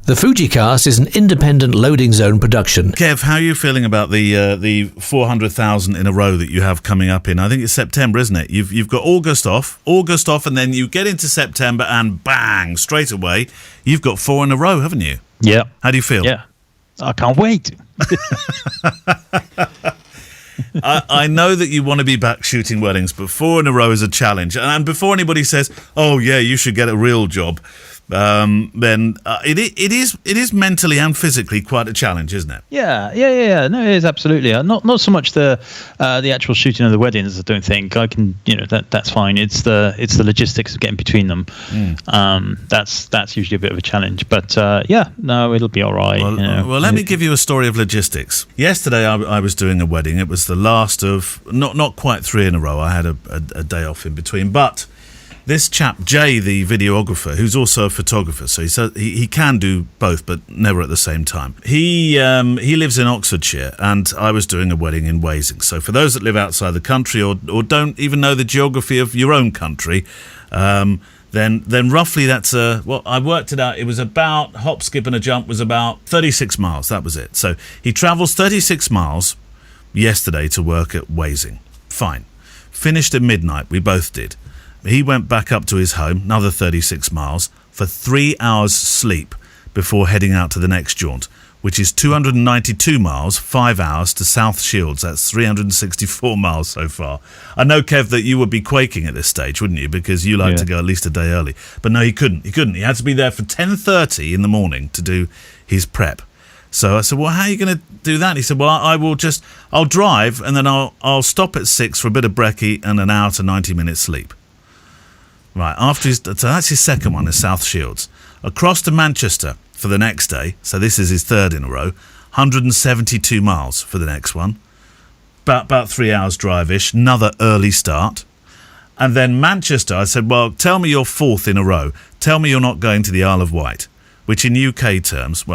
The FujiCast is an independent loading zone production. Kev, how are you feeling about the 400,000 in a row that you have coming up in? I think it's September, isn't it? You've got August off, and then you get into September and bang, straight away, you've got 4 in a row, haven't you? Yeah. How do you feel? Yeah. I can't wait. I know that you want to be back shooting weddings, but 4 in a row is a challenge. And before anybody says, "Oh yeah, you should get a real job," then it is mentally and physically quite a challenge, isn't it? Yeah. No, it is absolutely. Not so much the actual shooting of the weddings. I don't think I can. That's fine. It's the logistics of getting between them. That's usually a bit of a challenge. But it'll be all right. Well, let me give you a story of logistics. Yesterday, I was doing a wedding. It was the last of not quite 3 in a row. I had a day off in between, but this chap, Jay, the videographer, who's also a photographer, so he can do both, but never at the same time. He lives in Oxfordshire, and I was doing a wedding in Wasing. So for those that live outside the country or don't even know the geography of your own country, then roughly that's I worked it out. It was about, hop, skip and a jump was about 36 miles. That was it. So he travels 36 miles yesterday to work at Wasing. Fine. Finished at midnight. We both did. He went back up to his home, another 36 miles, for 3 hours sleep before heading out to the next jaunt, which is 292 miles, 5 hours to South Shields. That's 364 miles so far. I know, Kev, that you would be quaking at this stage, wouldn't you? Because you like to go at least a day early. But no, he couldn't. He had to be there for 10:30 in the morning to do his prep. So I said, well, how are you going to do that? He said, well, I'll drive and then I'll stop at 6 for a bit of brekkie and an hour to 90 minutes sleep. Right, so that's his second one, is South Shields. Across to Manchester for the next day, so this is his 3rd in a row, 172 miles for the next one. About 3 hours drive-ish, another early start. And then Manchester, I said, well, tell me your 4th in a row. Tell me you're not going to the Isle of Wight, which in UK terms,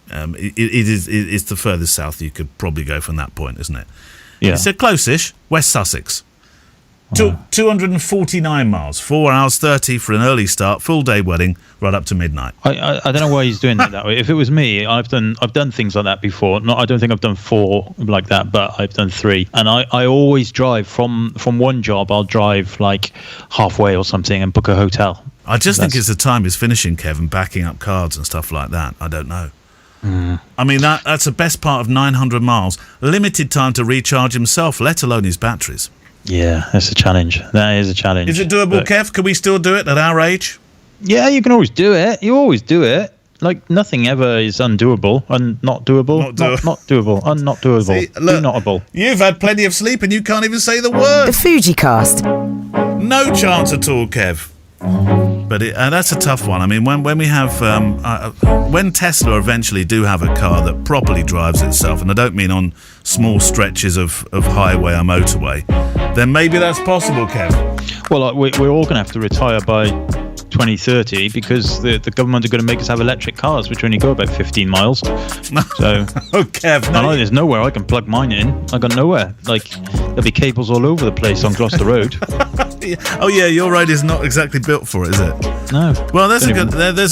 it's the furthest south you could probably go from that point, isn't it? Yeah. He said, close-ish, West Sussex. 249 miles, 4 hours 30 for an early start, full day wedding, right up to midnight. I don't know why he's doing that way. If it was me, I've done things like that before. I don't think I've done 4 like that, but I've done 3. And I always drive from one job. I'll drive like halfway or something and book a hotel. I just think it's the time he's finishing, Kevin, backing up cards and stuff like that. I don't know. I mean, that's the best part of 900 miles. Limited time to recharge himself, let alone his batteries. Yeah, that's a challenge. That is a challenge. Is it doable, Kev? Can we still do it at our age? Yeah, you can always do it. You always do it. Like, nothing ever is undoable and not doable. Not doable and not doable. See, look, do-notable. You've had plenty of sleep and you can't even say the word. The FujiCast. No chance at all, Kev. But that's a tough one. I mean, when we have, when Tesla eventually do have a car that properly drives itself, and I don't mean on small stretches of highway or motorway, then maybe that's possible, Kev. Well, we're all going to have to retire by 2030 because the government are going to make us have electric cars, which only go about 15 miles. So, Kev, no. There's nowhere I can plug mine in. I got nowhere. Like, there'll be cables all over the place on Gloucester Road. Oh yeah, your road is not exactly built for it, is it? No. Well, there's a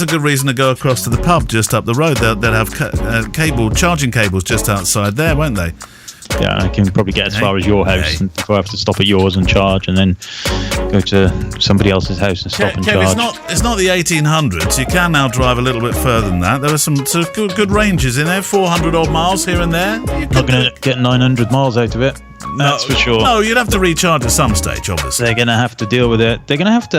good reason to go across to the pub just up the road. They'll have charging cables just outside there, won't they? Yeah, I can probably get as far as your house before I have to stop at yours and charge, and then go to somebody else's house and stop and charge. It's not the 1800s. You can now drive a little bit further than that. There are some sort of good ranges in there, 400 odd miles here and there. You're not going to get 900 miles out of it. That's for sure. No, you'd have to recharge at some stage, obviously. They're going to have to deal with it. What they're going to have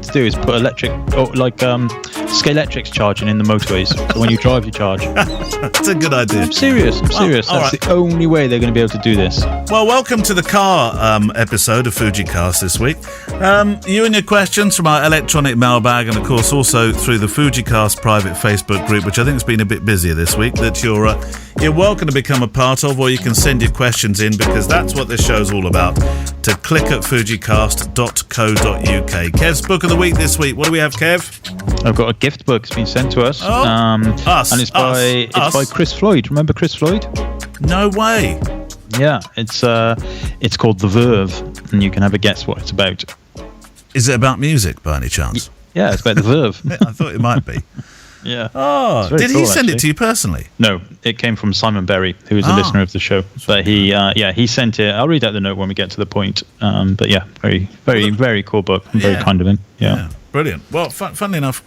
to do is put electric, Scalextric's charging in the motorways. So when you drive, you charge. That's a good idea. I'm serious. That's right. The only way they're going to be able to do this. Well, welcome to the car episode of FujiCast this week. You and your questions from our electronic mailbag, and of course also through the FujiCast private Facebook group, which I think has been a bit busier this week, that you're welcome to become a part of, or you can send your questions in, because that's what this show's all about. To click at fujicast.co.uk. Kev's book of the week this week. What do we have, Kev? I've got a gift book. It's been sent to us. Us. And it's by Chris Floyd. Remember Chris Floyd? No way. Yeah, it's called The Verve, and you can have a guess what it's about. Is it about music by any chance? Yeah, it's about the Verve. I thought it might be. Yeah. Oh, It's very did he cool, send it actually. to you personally? No, it came from Simon Berry, who is a listener of the show. But he sent it. I'll read out the note when we get to the point. But yeah, very cool book. Very kind of him. Yeah. Brilliant. Well, funnily enough,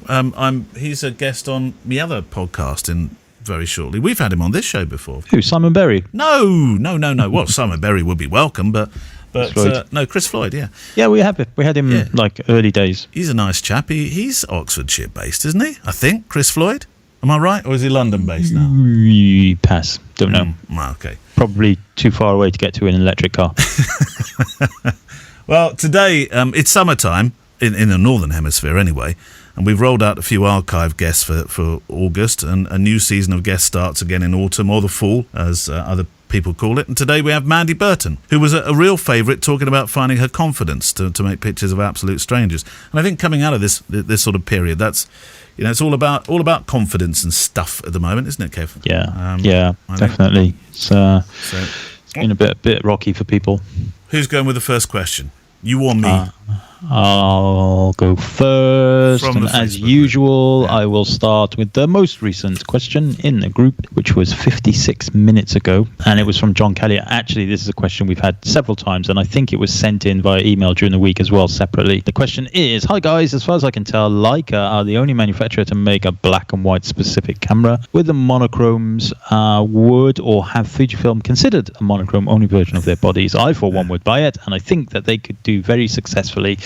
he's a guest on the other podcast very shortly. We've had him on this show before. Who? Simon Berry? No. Well, Simon Berry would be welcome, but no, Chris Floyd. Yeah. Yeah, we had him like early days. He's a nice chap. He's Oxfordshire based, isn't he? I think Chris Floyd. Am I right, or is he London based now? Pass. Don't know. Okay. Probably too far away to get to in an electric car. Well, today it's summertime in the Northern Hemisphere anyway, and we've rolled out a few archive guests for August, and a new season of guests starts again in autumn, or the fall, as other people call it. And today we have Mandy Burton, who was a real favourite, talking about finding her confidence to make pictures of absolute strangers. And I think coming out of this sort of period, that's, it's all about confidence and stuff at the moment, isn't it, Kev? Yeah, definitely. It's been a bit rocky for people. Who's going with the first question? You or me? I'll go first, and as usual, yeah. I will start with the most recent question in the group, which was 56 minutes ago, and it was from John Kelly. Actually, this is a question we've had several times, and I think it was sent in via email during the week as well, separately. The question is, hi guys, as far as I can tell, Leica are the only manufacturer to make a black and white specific camera with the monochromes. Would or have Fujifilm considered a monochrome only version of their bodies? I, for one, would buy it, and I think that they could do very successfully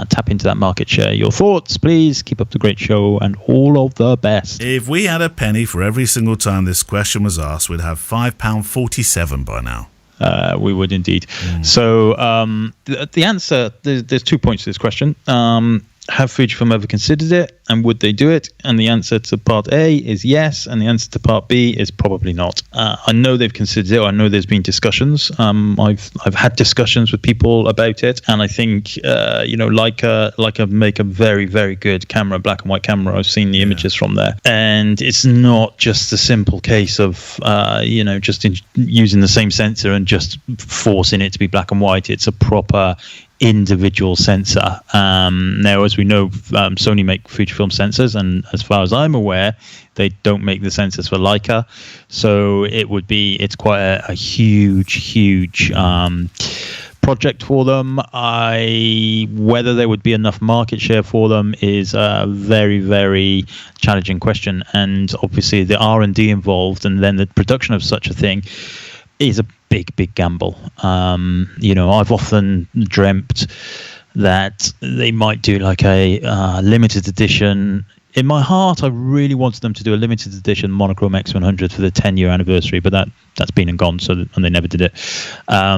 tap into that market share. Your thoughts, please. Keep up the great show and all of the best. If we had a penny for every single time this question was asked, we'd have £5.47 by now. We would indeed. So the answer, there's 2 points to this question. Have Fujifilm ever considered it, and would they do it? And the answer to part A is yes, and the answer to part B is probably not. I know they've considered it. I know there's been discussions. I've had discussions with people about it, and I think Leica make a very, very good camera, black and white camera. I've seen the images from there, and it's not just a simple case of using the same sensor and just forcing it to be black and white. It's a proper individual sensor. Now, as we know, Sony make Fujifilm sensors, and as far as I'm aware, they don't make the sensors for Leica. So it's quite a huge project for them. Whether there would be enough market share for them is a very, very challenging question. And obviously the R&D involved and then the production of such a thing is a big gamble. I've often dreamt that they might do like a limited edition. In my heart, I really wanted them to do a limited edition monochrome X100 for the 10-year anniversary, but that's been and gone, and they never did it. I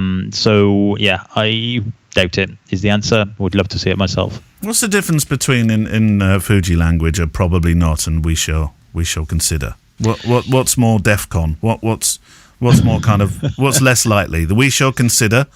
doubt it is the answer. Would love to see it myself. What's the difference between in Fuji language a probably not and we shall consider? What's more DEFCON? What's more kind of, what's less likely? The we shall consider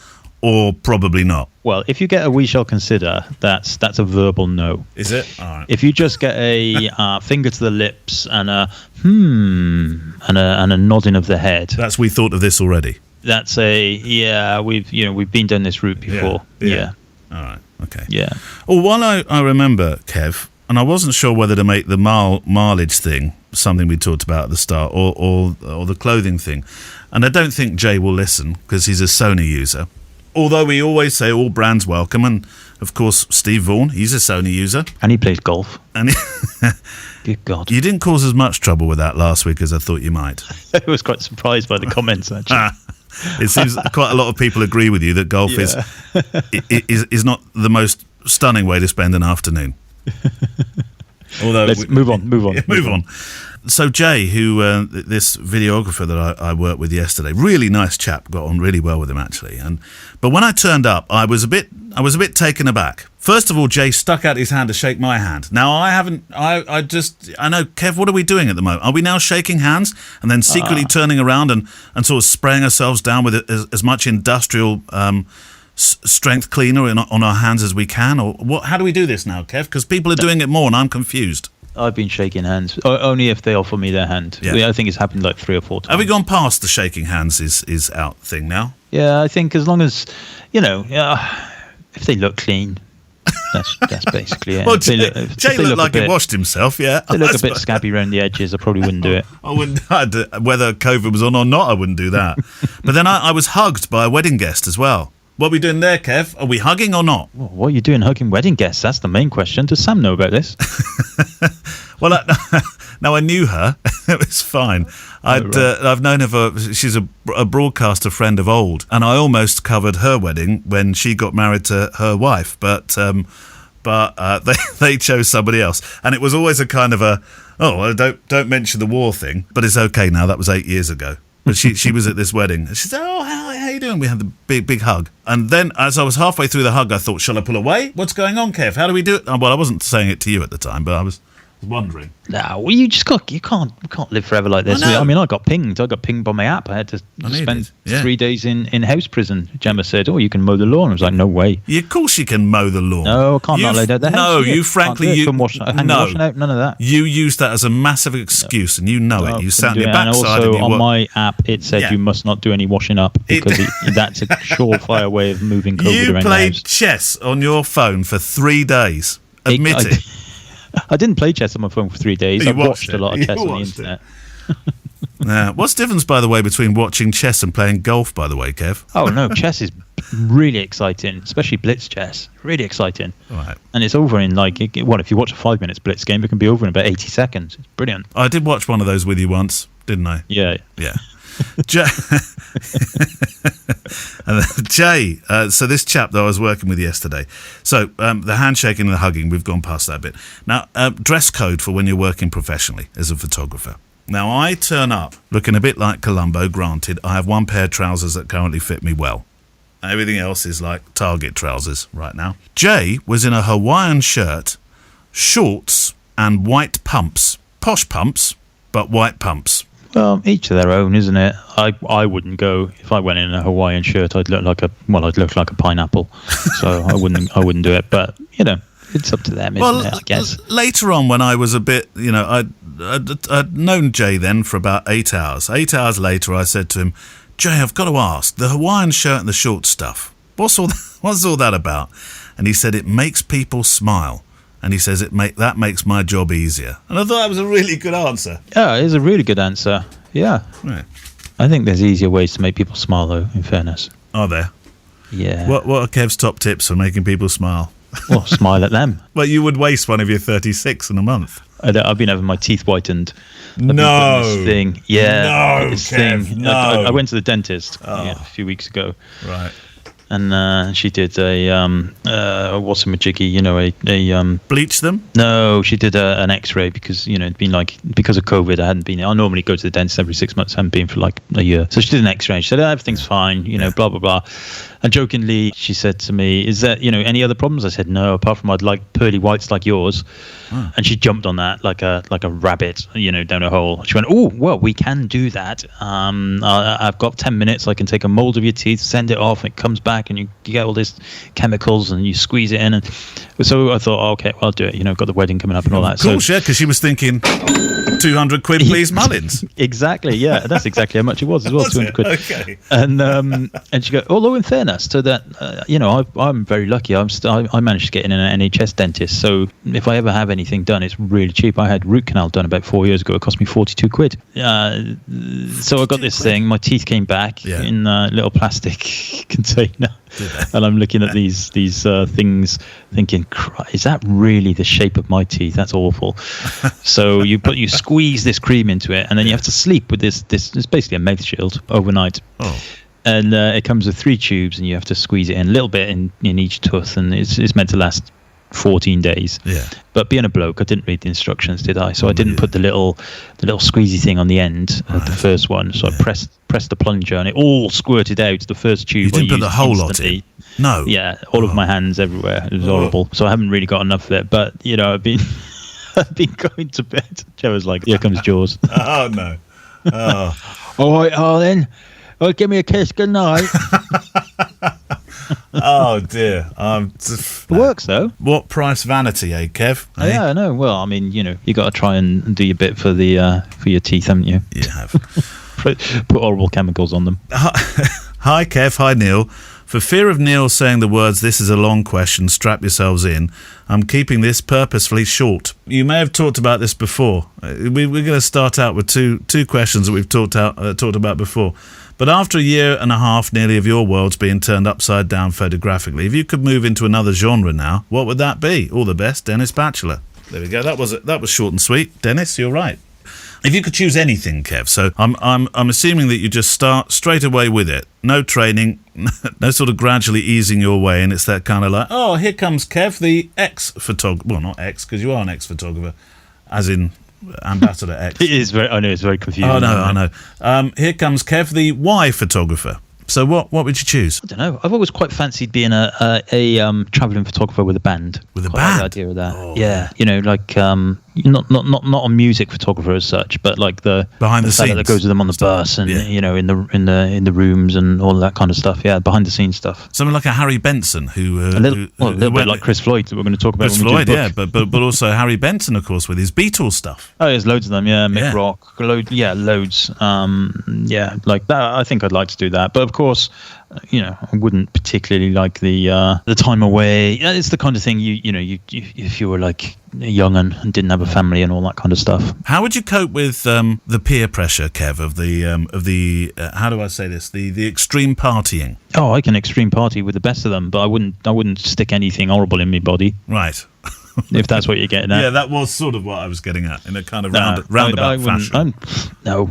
or probably not? Well, if you get a we shall consider, that's a verbal no. Is it? All right. If you just get a finger to the lips and a and a nodding of the head. That's we thought of this already. That's we've been down this route before. Yeah. All right. Okay. Yeah. Oh, while I remember, Kev, and I wasn't sure whether to make the mileage thing something we talked about at the start or the clothing thing. And I don't think Jay will listen because he's a Sony user. Although we always say all brands welcome. And, of course, Steve Vaughan, he's a Sony user. And he plays golf. And Good God. You didn't cause as much trouble with that last week as I thought you might. I was quite surprised by the comments, actually. It seems quite a lot of people agree with you that golf is not the most stunning way to spend an afternoon. Although Let's move on. So Jay, who this videographer that I worked with yesterday, really nice chap, got on really well with him actually. But when I turned up, I was a bit taken aback. First of all, Jay stuck out his hand to shake my hand. Now I know, Kev, what are we doing at the moment? Are we now shaking hands and then secretly turning around and sort of spraying ourselves down with as much industrial strength cleaner on our hands as we can, or what? How do we do this now, Kev? Because people are doing it more, and I'm confused. I've been shaking hands only if they offer me their hand. Yeah. I think it's happened like 3 or 4 times. Have we gone past the shaking hands is out thing now? Yeah, I think as long as if they look clean. That's basically it. Well, If they Jay looked like he washed himself, yeah. They look a bit scabby around the edges. I probably wouldn't do it. I wouldn't, whether COVID was on or not, I wouldn't do that. But then I was hugged by a wedding guest as well. What are we doing there, Kev? Are we hugging or not? Well, what are you doing hugging wedding guests? That's the main question. Does Sam know about this? Well, I knew her. It was fine. I've known her for, she's a broadcaster friend of old, and I almost covered her wedding when she got married to her wife, but they chose somebody else, and it was always a kind of don't mention the war thing, but it's okay now. That was 8 years ago. But she was at this wedding. She said, "Oh, how you doing?" We had the big hug, and then as I was halfway through the hug, I thought, "Shall I pull away? What's going on, Kev? How do we do it?" Well, I wasn't saying it to you at the time, but I was wondering. No, well, you can't live forever like this. I mean, I got pinged by my app. I had to spend 3 days in house prison. Gemma said, "Oh, you can mow the lawn." I was like, "No way." Yeah, of course you can mow the lawn. No, I can't not lay down the house. No, you frankly, washing out, none of that. You used that as a massive excuse, and you know it. You sat on your And backside. also on my app, it said you must not do any washing up because that's a surefire way of moving COVID around the house. You played chess on your phone for 3 days. Admit it. I didn't play chess on my phone for 3 days. I watched a lot of chess on the internet. What's the difference, by the way, between watching chess and playing golf, by the way, Kev? Oh, no, chess is really exciting, especially blitz chess. Really exciting. Right. And it's over in, if you watch a 5 minutes blitz game, it can be over in about 80 seconds. It's brilliant. I did watch one of those with you once, didn't I? Yeah. Yeah. Jay, so this chap that I was working with yesterday, so the handshaking and the hugging, we've gone past that bit. Now, dress code for when you're working professionally as a photographer. Now, I turn up looking a bit like Columbo, granted. I have one pair of trousers that currently fit me well. Everything else is like Target trousers right now. Jay was in a Hawaiian shirt, shorts and white pumps. Posh pumps, but white pumps. Well, each of their own, isn't it? I wouldn't go if I went in a Hawaiian shirt. I'd look like a pineapple. So I wouldn't do it. But it's up to them, isn't it? I guess. Later on, when I was a bit, I'd known Jay then for about 8 hours. 8 hours later, I said to him, "Jay, I've got to ask, the Hawaiian shirt and the short stuff. What's all that about?" And he said, "It makes people smile." And he says that makes my job easier. And I thought that was a really good answer. Yeah, it is a really good answer. Yeah. Right. I think there's easier ways to make people smile, though, in fairness. Are there? Yeah. What are Kev's top tips for making people smile? Well, smile at them. Well, you would waste one of your 36 in a month. I've been having my teeth whitened. No. This thing. Yeah. No, this Kev, thing. no. I went to the dentist a few weeks ago. Right. And she did what's a majiggy, bleach them? No, she did an X-ray because it'd been because of COVID. I hadn't been. I normally go to the dentist every 6 months. I hadn't been for a year. So she did an X-ray. She said everything's fine. Blah blah blah. And jokingly, she said to me, "Is there any other problems?" I said, "No, apart from I'd like pearly whites like yours." Oh. And she jumped on that like a rabbit, down a hole. She went, "Oh, well, we can do that. I've got 10 minutes. I can take a mold of your teeth, send it off, and it comes back, and you get all these chemicals, and you squeeze it in." And so I thought, okay, well, I'll do it. Got the wedding coming up and all that. Cool, yeah, because she was thinking 200 quid, please, Mullins. Exactly, yeah, that's exactly how much it was as well. 200 quid. Okay. And she goes, although in fairness to that, I'm very lucky. I managed to get in an NHS dentist, so if I ever have anything done, it's really cheap. I had root canal done about 4 years ago. It cost me 42 quid. So I got this thing. My teeth came back in a little plastic container, and I'm looking at these things, thinking, is that really the shape of my teeth? That's awful. So you squeeze this cream into it, and then you have to sleep with this. It's basically a mouth shield overnight. Oh. And it comes with 3 tubes, and you have to squeeze it in a little bit in each tooth, and it's meant to last 14 days. Yeah. But being a bloke, I didn't read the instructions, did I? So I didn't put the little squeezy thing on the end of the first one. So I pressed the plunger, and it all squirted out. The first tube. You didn't put the whole lot in. No. Yeah, all of my hands everywhere. It was horrible. So I haven't really got enough of it. But I've been going to bed. Joe was like, "Here comes Jaws." Oh no. Oh. All right, Harlan. Oh, give me a kiss. Good night. Oh dear. It works though. What price vanity, Kev? Oh, yeah, I know. Well, I mean, you got to try and do your bit for your teeth, haven't you? You have. Put horrible chemicals on them. Hi, Kev. Hi, Neil. For fear of Neil saying the words, "This is a long question, strap yourselves in," I'm keeping this purposefully short. You may have talked about this before. We're going to start out with two questions that we've talked about before. But after a year and a half nearly of your worlds being turned upside down photographically, if you could move into another genre now, what would that be? All the best, Dennis Batchelor. There we go. That was short and sweet. Dennis, you're right. If you could choose anything, Kev, so I'm assuming that you just start straight away with it. No training, no sort of gradually easing your way, and it's that kind of like, oh, here comes Kev, the ex-photographer. Well, not ex, because you are an ex-photographer, as in Ambassador X. It is very. I know it's very confusing. Oh no, I know. Here comes Kev, the Y photographer. So what would you choose? I don't know. I've always quite fancied being a traveling photographer with a band. With a quite band? like the idea of that. Oh. Yeah, like not a music photographer as such, but like the behind the fella scenes that goes with them on the bus and in the rooms and all that kind of stuff. Yeah, behind the scenes stuff. Someone like a Harry Benson who a little bit like Chris Floyd that we're going to talk about. Chris Floyd, yeah, but also Harry Benson, of course, with his Beatles stuff. Oh, there's loads of them. Yeah, Mick Rock, loads. Like that. I think I'd like to do that, but of course, I wouldn't particularly like the time away. It's the kind of thing you if you were like young and didn't have a family and all that kind of stuff. How would you cope with the peer pressure, Kev, of the how do I say this? The extreme partying. Oh, I can extreme party with the best of them, but I wouldn't stick anything horrible in my body. Right. If that's what you're getting at. Yeah, that was sort of what I was getting at in a kind of roundabout fashion. That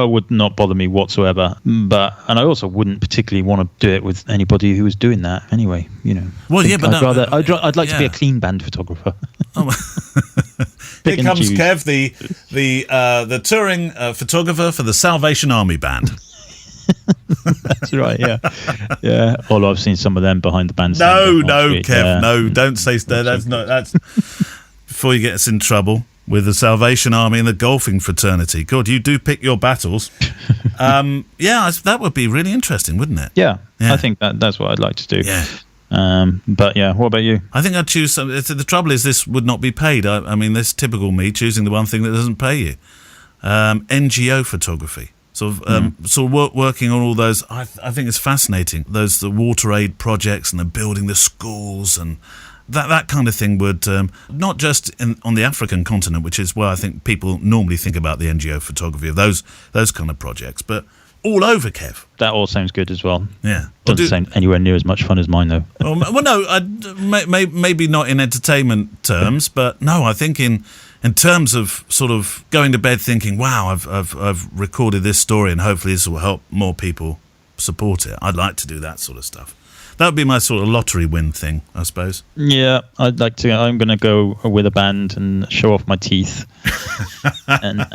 would not bother me whatsoever. And I also wouldn't particularly want to do it with anybody who was doing that anyway. Well, yeah, but I'd like to be a clean band photographer. Oh. Here comes Kev, the touring photographer for the Salvation Army band. That's right, yeah. Although I've seen some of them behind the bandstand. No, Kev, no, don't say that. That's before you get us in trouble with the Salvation Army and the golfing fraternity. God, you do pick your battles. That would be really interesting, wouldn't it? Yeah. I think that's what I'd like to do. Yeah. But yeah, what about you? I think I'd choose some. The trouble is, this would not be paid. I mean, this typical me choosing the one thing that doesn't pay you. NGO photography. Sort of working on all those. I think it's fascinating. The water aid projects and the building the schools and that kind of thing would not just on the African continent, which is where I think people normally think about the NGO photography of those kind of projects, but all over, Kev. That all sounds good as well. Yeah, doesn't sound anywhere near as much fun as mine though. Well, no, maybe not in entertainment terms, but no, I think in terms of sort of going to bed thinking, wow, I've recorded this story and hopefully this will help more people support it. I'd like to do that sort of stuff. That would be my sort of lottery win thing, I suppose. Yeah, I'd like to. I'm going to go with a band and show off my teeth. And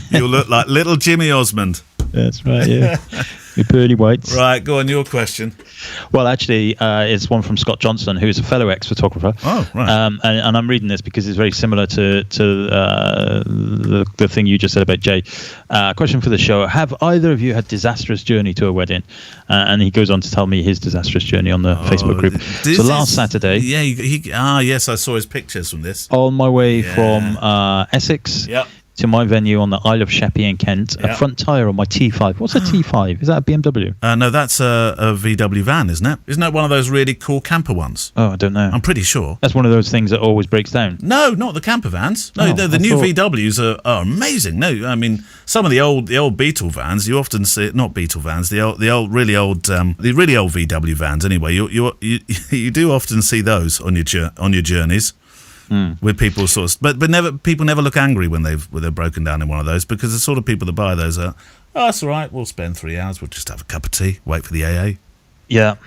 you'll look like little Jimmy Osmond. That's right, yeah. With pearly whites. Right, go on, your question. Well, actually, it's one from Scott Johnson, who is a fellow ex-photographer. Oh, right. And I'm reading this because it's very similar to the thing you just said about Jay. Question for the show. Have either of you had disastrous journey to a wedding? And he goes on to tell me his disastrous journey on the Facebook group. So last Saturday... Yeah, yes, I saw his pictures from this. On my way from Essex... Yep. To my venue on the Isle of Sheppey in Kent, a front tyre on my T5. What's a T5? Is that a BMW? No, that's a VW van, isn't it? Isn't that one of those really cool camper ones? Oh, I don't know. I'm pretty sure. That's one of those things that always breaks down. No, not the camper vans. No, the new VWs are amazing. No, I mean, some of the old Beetle vans, you often see, not Beetle vans, the really old VW vans anyway, you do often see those on your journeys. With people but people never look angry when they're broken down in one of those, because the sort of people that buy those are, oh, that's all right, we'll spend 3 hours, we'll just have a cup of tea, wait for the AA. Yeah.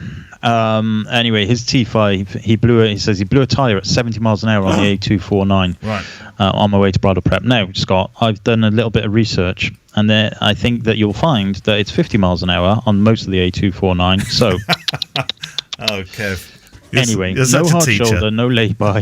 Anyway, his T5, he says he blew a tyre at 70 miles an hour on the A249. Right. On my way to bridal prep. Now, Scott, I've done a little bit of research, and I think that you'll find that it's 50 miles an hour on most of the A249. So. Oh, Kev. Anyway, no hard shoulder, no lay-by.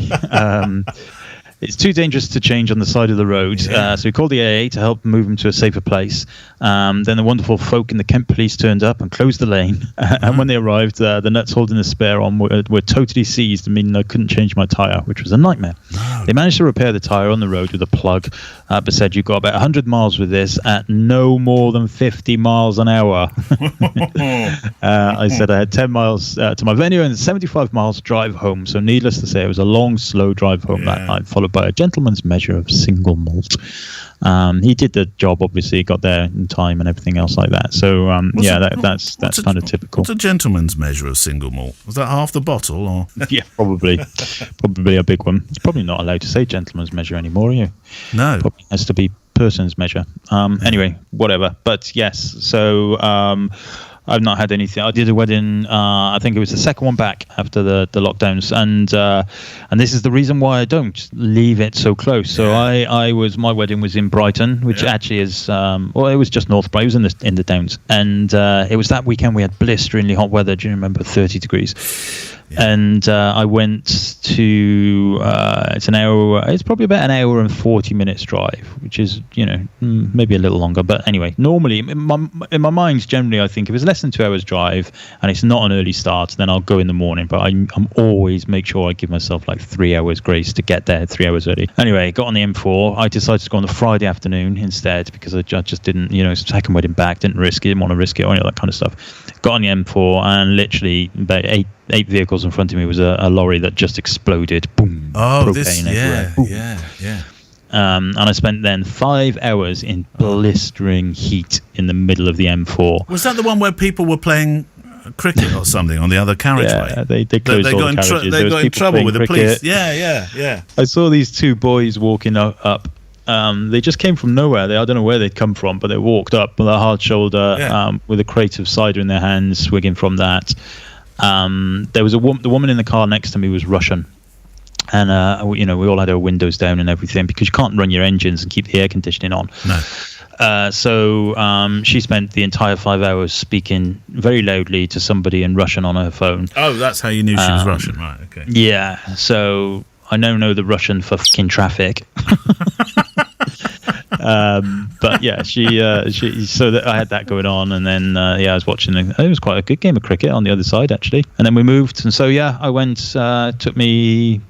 It's too dangerous to change on the side of the road. So we called the AA to help move him to a safer place. Then the wonderful folk in the Kent police turned up and closed the lane. And when they arrived, the nuts holding the spare on were totally seized, meaning I couldn't change my tyre, which was a nightmare. No. They managed to repair the tyre on the road with a plug, but said you've got about 100 miles with this at no more than 50 miles an hour. I said I had 10 miles to my venue and 75 miles drive home. So needless to say, it was a long, slow drive home that night, followed by a gentleman's measure of single malt. He did the job, obviously, got there in time and everything else like that. So, that's kind of typical. What's a gentleman's measure of single malt? Was that half the bottle? Or? Yeah, probably a big one. It's probably not allowed to say gentleman's measure anymore, are you? No. Probably has to be person's measure. Anyway, whatever. But yes, so I've not had anything. I did a wedding. I think it was the second one back after the lockdowns, and this is the reason why I don't leave it so close. So my wedding was in Brighton, which actually is it was just north. But it was in the Downs, and it was that weekend we had blisteringly hot weather. Do you remember 30 degrees? Yeah. And I went to it's an hour. It's probably about an hour and 40 minutes drive, which is maybe a little longer. But anyway, normally in my mind, generally I think if it's less than 2 hours drive and it's not an early start, then I'll go in the morning. But I'm always make sure I give myself like 3 hours grace to get there 3 hours early. Anyway, got on the M4. I decided to go on the Friday afternoon instead because I just didn't, second wedding back, didn't want to risk it or any of that kind of stuff. Got on the M4 and literally about eight vehicles in front of me was a lorry that just exploded. Boom. Oh, yeah. And I spent then 5 hours in blistering heat in the middle of the M4. Was that the one where people were playing cricket or something on the other carriageway? Yeah, they closed all the carriages. They got in trouble with the police. Yeah. Yeah. I saw these two boys walking up. They just came from nowhere. I don't know where they'd come from, but they walked up with a hard shoulder, with a crate of cider in their hands, swigging from that. There was the woman in the car next to me was Russian, and we all had our windows down and everything because you can't run your engines and keep the air conditioning on. No. So she spent the entire 5 hours speaking very loudly to somebody in Russian on her phone. Oh, that's how you knew she was Russian, right? Okay. Yeah. So I now know the Russian for fucking traffic. But yeah, she so that I had that going on, and then I was watching. It was quite a good game of cricket on the other side actually, and then we moved, and so I went. Took me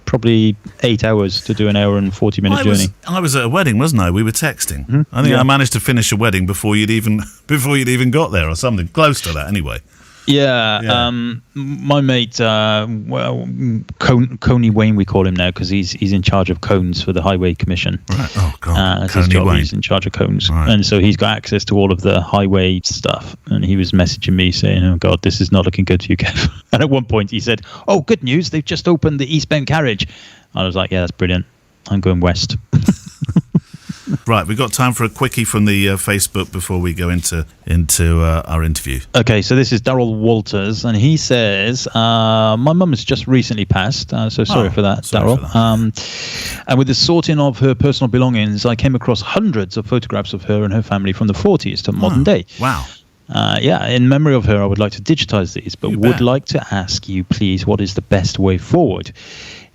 probably 8 hours to do an hour and 40-minute journey. I was at a wedding, wasn't I? We were texting. Mm-hmm. I think I managed to finish a wedding before you'd even got there, or something close to that. Anyway. Yeah. My mate, Coney Wayne, we call him now because he's in charge of cones for the Highway Commission. Right. Oh God. That's his job. He's in charge of cones, right. And so he's got access to all of the highway stuff. And he was messaging me saying, "Oh God, this is not looking good for you, Kev." And at one point he said, "Oh, good news! They've just opened the eastbound carriage." I was like, "Yeah, that's brilliant. I'm going west." Right, we've got time for a quickie from the Facebook before we go into our interview. Okay, so this is Darryl Walters, and he says, my mum has just recently passed, so sorry for that, Darryl. And with the sorting of her personal belongings, I came across hundreds of photographs of her and her family from the 40s to modern day. Wow. In memory of her, I would like to digitize these, but would like to ask you, please, what is the best way forward?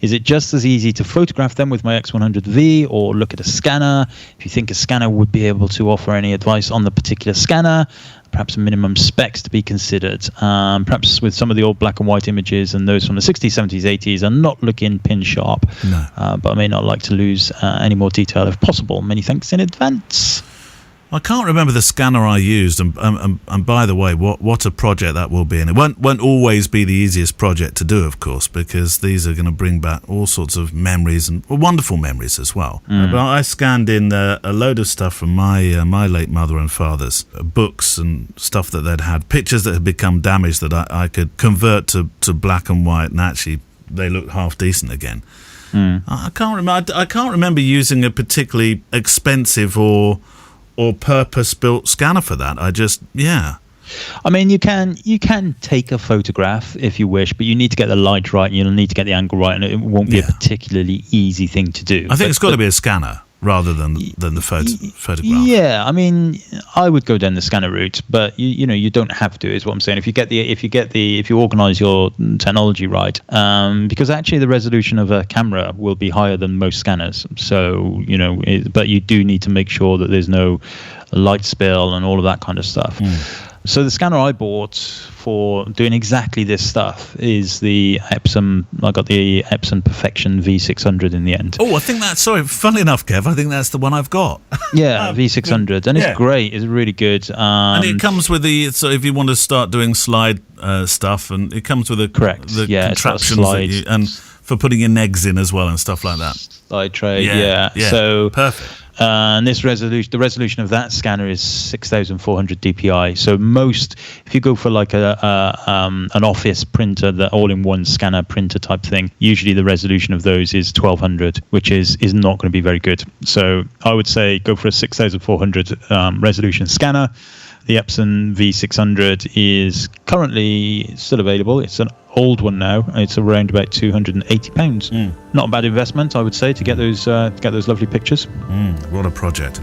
Is it just as easy to photograph them with my X100V or look at a scanner? If you think a scanner would be able to offer any advice on the particular scanner, perhaps minimum specs to be considered. Perhaps with some of the old black and white images and those from the 60s, 70s, 80s are not looking pin sharp. No. But I may not like to lose any more detail if possible. Many thanks in advance. I can't remember the scanner I used, and by the way, what a project that will be. And it won't always be the easiest project to do, of course, because these are going to bring back all sorts of memories and wonderful memories as well. But I scanned in a load of stuff from my late mother and father's books and stuff that they'd had, pictures that had become damaged that I could convert to black and white, and actually they looked half decent again. I can't remember using a particularly expensive or purpose-built scanner for that. I mean, you can take a photograph if you wish, but you need to get the light right and you'll need to get the angle right, and it won't be a particularly easy thing to do. I think it's got to be a scanner rather than the photograph. Yeah, I mean, I would go down the scanner route, but you don't have to. Is what I'm saying. If you organise your technology right, because actually the resolution of a camera will be higher than most scanners. So but you do need to make sure that there's no light spill and all of that kind of stuff. So the scanner I bought for doing exactly this stuff is the Epson. I got the Epson Perfection V600 in the end. Oh, I think that's, sorry, funnily enough, Kev, I think that's the one I've got. Yeah, V600. And it's great. It's really good. And it comes with so if you want to start doing slide stuff, and it comes with the contraptions and for putting your negs in as well and stuff like that. Slide tray, yeah. So perfect. And the resolution of that scanner is 6,400 dpi. So if you go for like an office printer, the all-in-one scanner printer type thing, usually the resolution of those is 1,200, which is not going to be very good. So I would say go for a 6,400 resolution scanner. The Epson V600 is currently still available. It's an old one now. It's around about £280. Not a bad investment, I would say, to get those lovely pictures. What a project!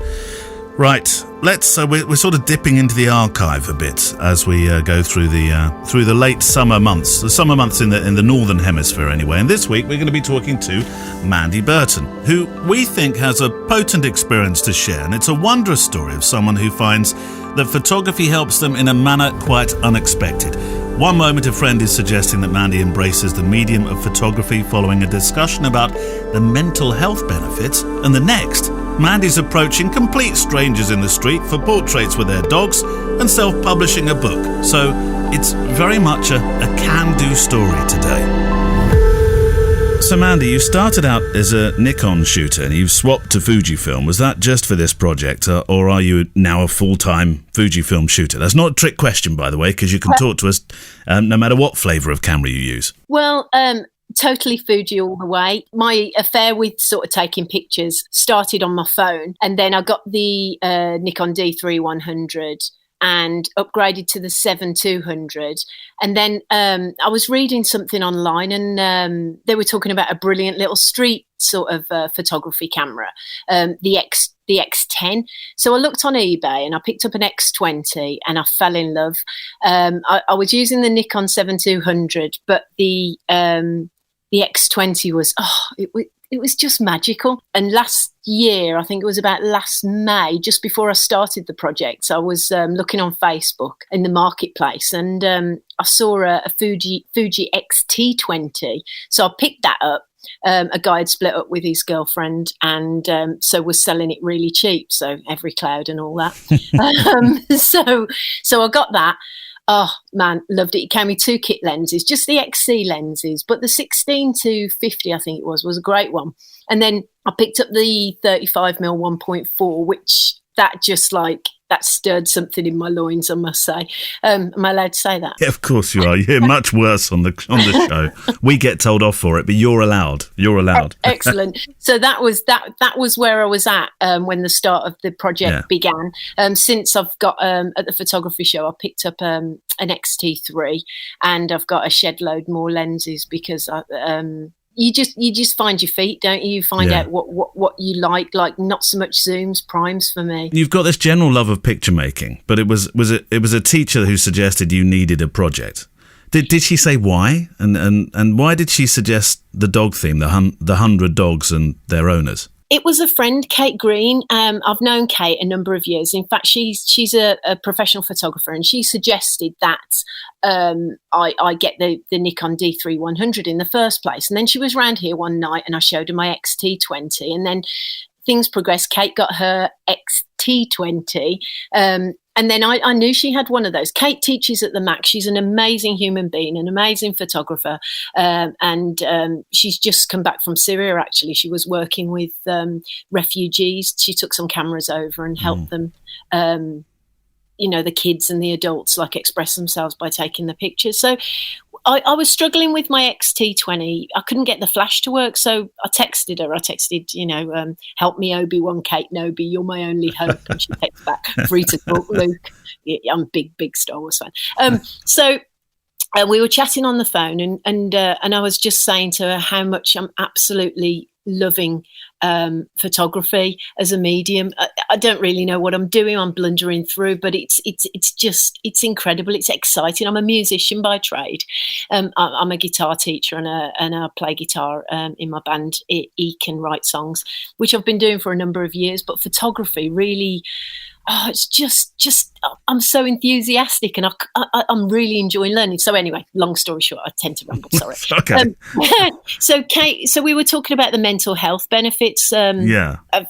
Right, let's. We're sort of dipping into the archive a bit as we go through the late summer months, the summer months in the northern hemisphere anyway. And this week we're going to be talking to Mandy Burton, who we think has a potent experience to share, and it's a wondrous story of someone who finds that photography helps them in a manner quite unexpected. One moment a friend is suggesting that Mandy embraces the medium of photography following a discussion about the mental health benefits, and the next, Mandy's approaching complete strangers in the street for portraits with their dogs and self-publishing a book. So it's very much a can-do story today. So Mandy, you started out as a Nikon shooter and you've swapped to Fujifilm. Was that just for this project, or are you now a full-time Fujifilm shooter? That's not a trick question, by the way, because you can talk to us no matter what flavour of camera you use. Well, totally Fuji all the way. My affair with sort of taking pictures started on my phone, and then I got the Nikon D3100 and upgraded to the 7200. And then I was reading something online, and they were talking about a brilliant little street sort of photography camera, the X10. So I looked on eBay and I picked up an X20 and I fell in love. I was using the Nikon 7200, but the X20 was, it was just magical. And last year, I think it was about last May, just before I started the project, I was looking on Facebook in the marketplace, and I saw a Fuji X-T20. So I picked that up. A guy had split up with his girlfriend, and so was selling it really cheap. So every cloud and all that. So I got that. Oh man, loved it. It came with 2 kit lenses, just the XC lenses, but the 16 to 50, I think it was a great one. And then I picked up the 35mm 1.4, which that stirred something in my loins, I must say. Am I allowed to say that? Yeah, of course you are. You're much worse on the show. We get told off for it, but you're allowed. You're allowed. Excellent. So that was where I was at when the start of the project began. Since I've got at the photography show, I picked up an XT3, and I've got a shed load more lenses because you just find your feet, don't you? You find out what you like not so much zooms, primes for me. You've got this general love of picture making, but it was a teacher who suggested you needed a project. Did she say why? And why did she suggest the dog theme, the 100 dogs and their owners? It was a friend, Kate Green. I've known Kate a number of years. In fact, she's a professional photographer, and she suggested that I get the Nikon D3100 in the first place. And then she was around here one night, and I showed her my XT20, and then things progressed. Kate got her XT20. And then I knew she had one of those. Kate teaches at the Mac. She's an amazing human being, an amazing photographer. And she's just come back from Syria, actually. She was working with refugees. She took some cameras over and helped them, the kids and the adults, express themselves by taking the pictures. So I was struggling with my XT20. I couldn't get the flash to work, so I texted her. Help me, Obi-Wan Kate Nobi, you're my only hope. And she texted back, free to talk, Luke. Yeah, I'm a big Star Wars fan. So we were chatting on the phone, and I was just saying to her how much I'm absolutely loving photography as a medium. I don't really know what I'm doing. I'm blundering through, but it's incredible. It's exciting. I'm a musician by trade. I'm a guitar teacher and I play guitar in my band. He can write songs, which I've been doing for a number of years. But photography really. Oh, it's just I'm so enthusiastic and I'm really enjoying learning. So anyway, long story short, I tend to ramble, sorry. Okay. So Kate, so we were talking about the mental health benefits of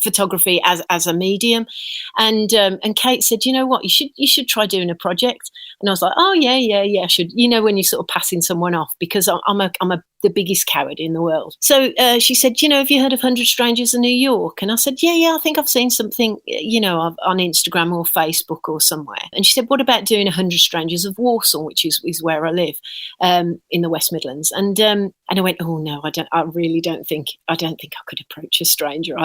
photography as a medium. And Kate said, you know what, you should try doing a project. And I was like, oh yeah, I should. You know, when you're sort of passing someone off, because I'm the biggest coward in the world. So she said, you know, have you heard of 100 Strangers in New York? And I said, yeah, I think I've seen something, you know, on Instagram or Facebook or somewhere. And she said, what about doing 100 Strangers of Warsaw, which is where I live, in the West Midlands? And I went, oh no, I really don't think I could approach a stranger.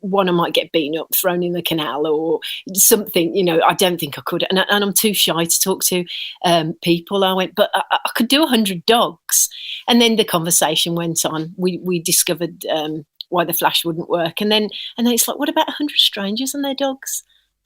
One, I might get beaten up, thrown in the canal or something, you know, I don't think I could. And I'm too shy to talk to people. I went, but I could do 100 dogs. And then the conversation went on. We discovered why the flash wouldn't work. And then it's like, what about 100 strangers and their dogs?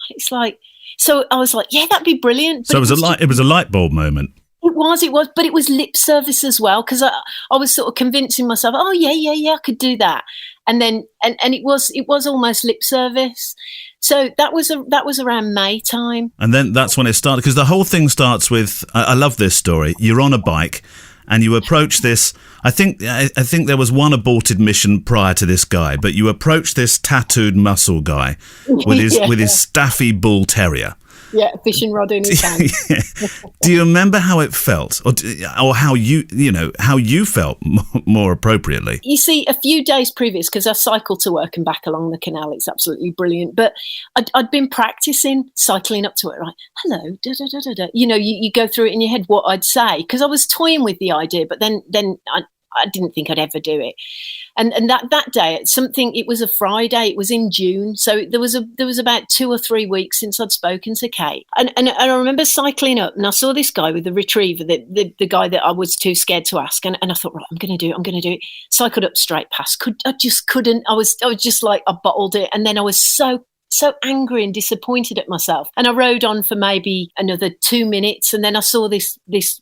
It's like, so I was like, yeah, that'd be brilliant. But so it was a light bulb moment. It was, but it was lip service as well, because I was sort of convincing myself, oh yeah, I could do that, and then and it was almost lip service. So that was around May time, and then that's when it started, because the whole thing starts with, I love this story. You're on a bike, and you approach this. I think there was one aborted mission prior to this guy, but you approach this tattooed muscle guy with his staffy bull terrier. Yeah, fishing rod in his hand. Do you remember how it felt, or how you felt more appropriately? You see, a few days previous, because I cycle to work and back along the canal, it's absolutely brilliant. But I'd been practicing cycling up to it, right? Hello, da da da da da. You know, you go through it in your head what I'd say, because I was toying with the idea, but then I didn't think I'd ever do it. And that day, it was a Friday, it was in June. So there was about 2 or 3 weeks since I'd spoken to Kate. And I remember cycling up and I saw this guy with the retriever, the guy that I was too scared to ask. And I thought, right, I'm going to do it. Cycled up straight past. I just couldn't. I was just like, I bottled it. And then I was so angry and disappointed at myself. And I rode on for maybe another 2 minutes. And then I saw this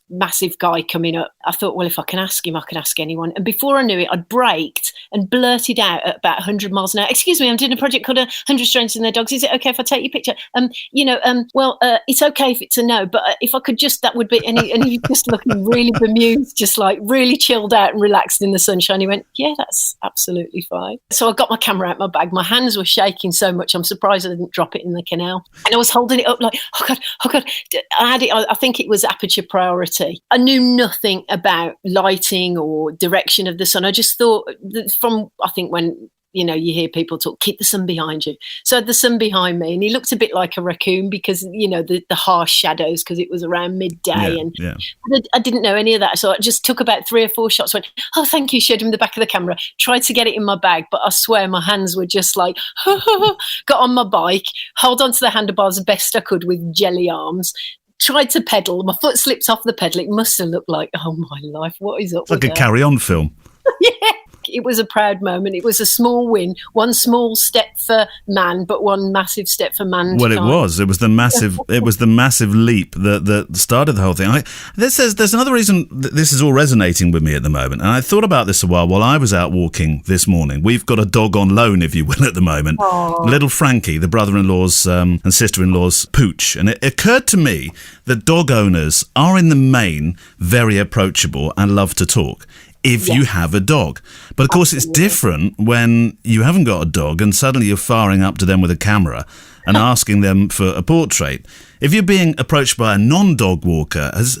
massive guy coming up. I thought, well, if I can ask him, I can ask anyone. And before I knew it, I'd braked and blurted out at about 100 miles an hour, excuse me, I'm doing a project called 100 Strangers and Their Dogs. Is it okay if I take your picture? It's okay if it's a no, but if I could just, that would be, and he just looking really bemused, just like really chilled out and relaxed in the sunshine. He went, yeah, that's absolutely fine. So I got my camera out of my bag. My hands were shaking so much, I'm surprised I didn't drop it in the canal. And I was holding it up like, oh God. I think it was aperture priority. I knew nothing about lighting or direction of the sun. I just thought when, you know, you hear people talk, keep the sun behind you. So I had the sun behind me and he looked a bit like a raccoon because, you know, the harsh shadows, because it was around midday. I didn't know any of that. So I just took about 3 or 4 shots, went, oh, thank you, showed him the back of the camera, tried to get it in my bag, but I swear my hands were just like, got on my bike, hold on to the handlebars as best I could with jelly arms, tried to pedal, my foot slipped off the pedal. It must have looked like, oh my life, what is up with that? Like a carry-on film. Yeah. It was a proud moment. It was a small win, one small step for man, but one massive step for mankind. Well, it was. It was the massive leap that started the whole thing. There's another reason this is all resonating with me at the moment, and I thought about this a while I was out walking this morning. We've got a dog on loan, if you will, at the moment. Aww. Little Frankie, the brother-in-law's and sister-in-law's pooch. And it occurred to me that dog owners are in the main very approachable and love to talk if you have a dog. But of course, it's different when you haven't got a dog and suddenly you're firing up to them with a camera and asking them for a portrait. If you're being approached by a non-dog walker, has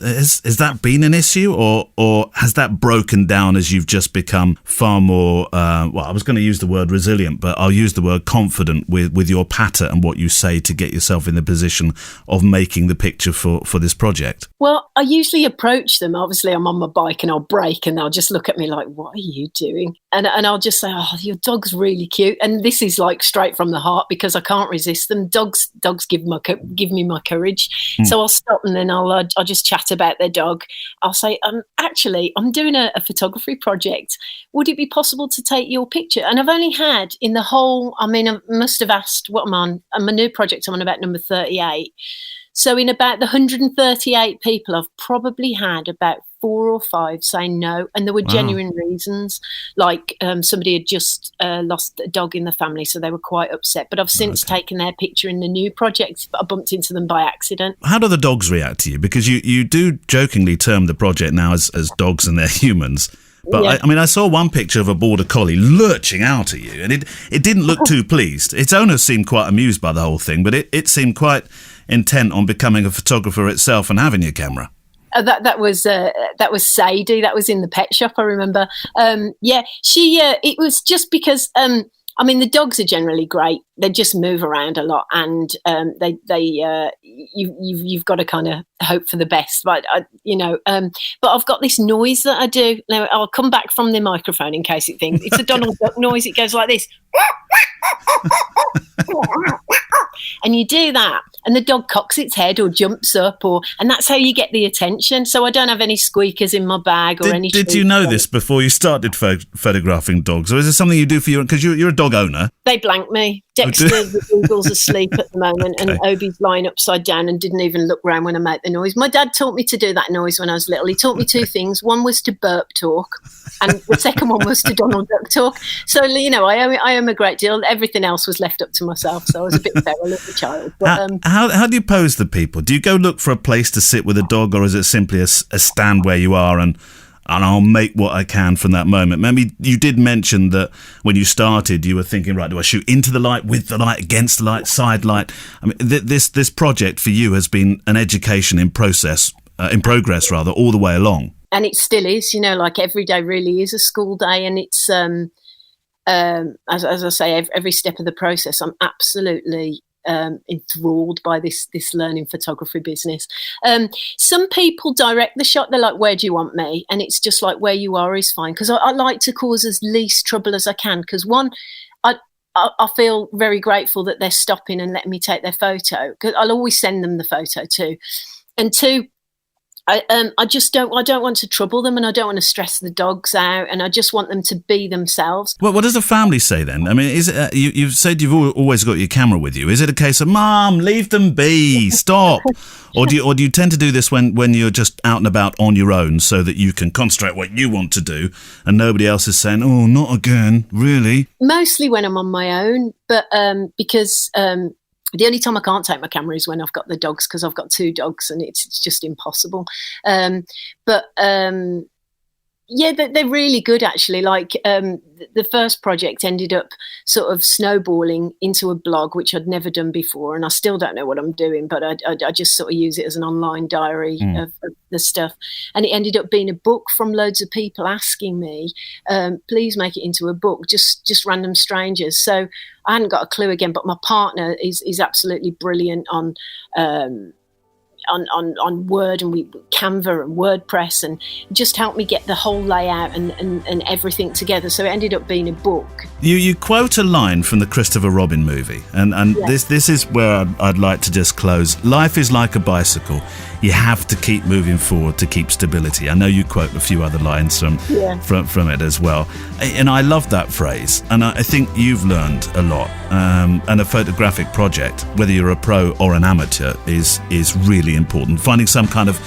that been an issue, or has that broken down as you've just become far more, I was going to use the word resilient, but I'll use the word confident with your patter and what you say to get yourself in the position of making the picture for this project? Well, I usually approach them. Obviously, I'm on my bike and I'll brake and they'll just look at me like, what are you doing? And I'll just say, oh, your dog's really cute. And this is like straight from the heart because I can't resist them. Dogs give me my courage. So I'll stop and then I'll just chat about their dog. I'll say, actually, I'm doing a photography project. Would it be possible to take your picture? And I've only had in the whole, I must have asked what I'm on. My new project, I'm on about number 38. So in about the 138 people, I've probably had about 4 or 5 saying no, and there were genuine reasons, like somebody had just lost a dog in the family, so they were quite upset. But I've since taken their picture in the new project, but I bumped into them by accident. How do the dogs react to you? Because you do jokingly term the project now as dogs and they're humans. But yeah. I saw one picture of a border collie lurching out at you, and it didn't look too pleased. Its owner seemed quite amused by the whole thing, but it seemed quite intent on becoming a photographer itself and having your camera. That was Sadie. That was in the pet shop, I remember. She. It was just because. The dogs are generally great. They just move around a lot, and you've got to kind of hope for the best. But but I've got this noise that I do. Now I'll come back from the microphone in case it thinks it's a Donald Duck noise. It goes like this. And you do that, and the dog cocks its head or jumps up, and that's how you get the attention. So I don't have any squeakers in my bag or any. Did you know this before you started photographing dogs, or is it something you do for you? Because you're a dog owner. They blank me. Dexter, the Google's asleep at the moment, and Obi's lying upside down and didn't even look round when I made the noise. My dad taught me to do that noise when I was little. He taught me 2 things. One was to burp talk, and the second one was to Donald Duck talk. So, I am a great deal. Everything else was left up to myself, so I was a bit feral as a child. But, how do you pose the people? Do you go look for a place to sit with a dog, or is it simply a stand where you are and I'll make what I can from that moment? Maybe you did mention that when you started, you were thinking, right, do I shoot into the light, with the light, against the light, side light? This project for you has been an education in progress, all the way along. And it still is, like every day really is a school day, and it's, as I say, every step of the process, I'm absolutely enthralled by this learning photography business. Some people direct the shot. They're like, where do you want me? And it's just like, where you are is fine, because I like to cause as least trouble as I can, because one, I feel very grateful that they're stopping and letting me take their photo, because I'll always send them the photo too. And 2, I don't want to trouble them, and I don't want to stress the dogs out, and I just want them to be themselves. Well, what does the family say then? Is it you've said you've always got your camera with you? Is it a case of, Mum, leave them be, stop, or do you tend to do this when you're just out and about on your own, so that you can concentrate what you want to do, and nobody else is saying, oh, not again, really? Mostly when I'm on my own, but because. The only time I can't take my camera is when I've got the dogs, because I've got 2 dogs and it's just impossible. Yeah, they're really good, actually. Like the first project ended up sort of snowballing into a blog, which I'd never done before, and I still don't know what I'm doing, but I just sort of use it as an online diary of the stuff. And it ended up being a book from loads of people asking me, please make it into a book, just random strangers. So I hadn't got a clue again, but my partner is absolutely brilliant on Word and Canva and WordPress, and just helped me get the whole layout and everything together. So it ended up being a book. You quote a line from the Christopher Robin movie, and yes. This is where I'd like to just close. Life is like a bicycle. You have to keep moving forward to keep stability. I know you quote a few other lines from it as well. And I love that phrase. And I think you've learned a lot. And a photographic project, whether you're a pro or an amateur, is really important. Finding some kind of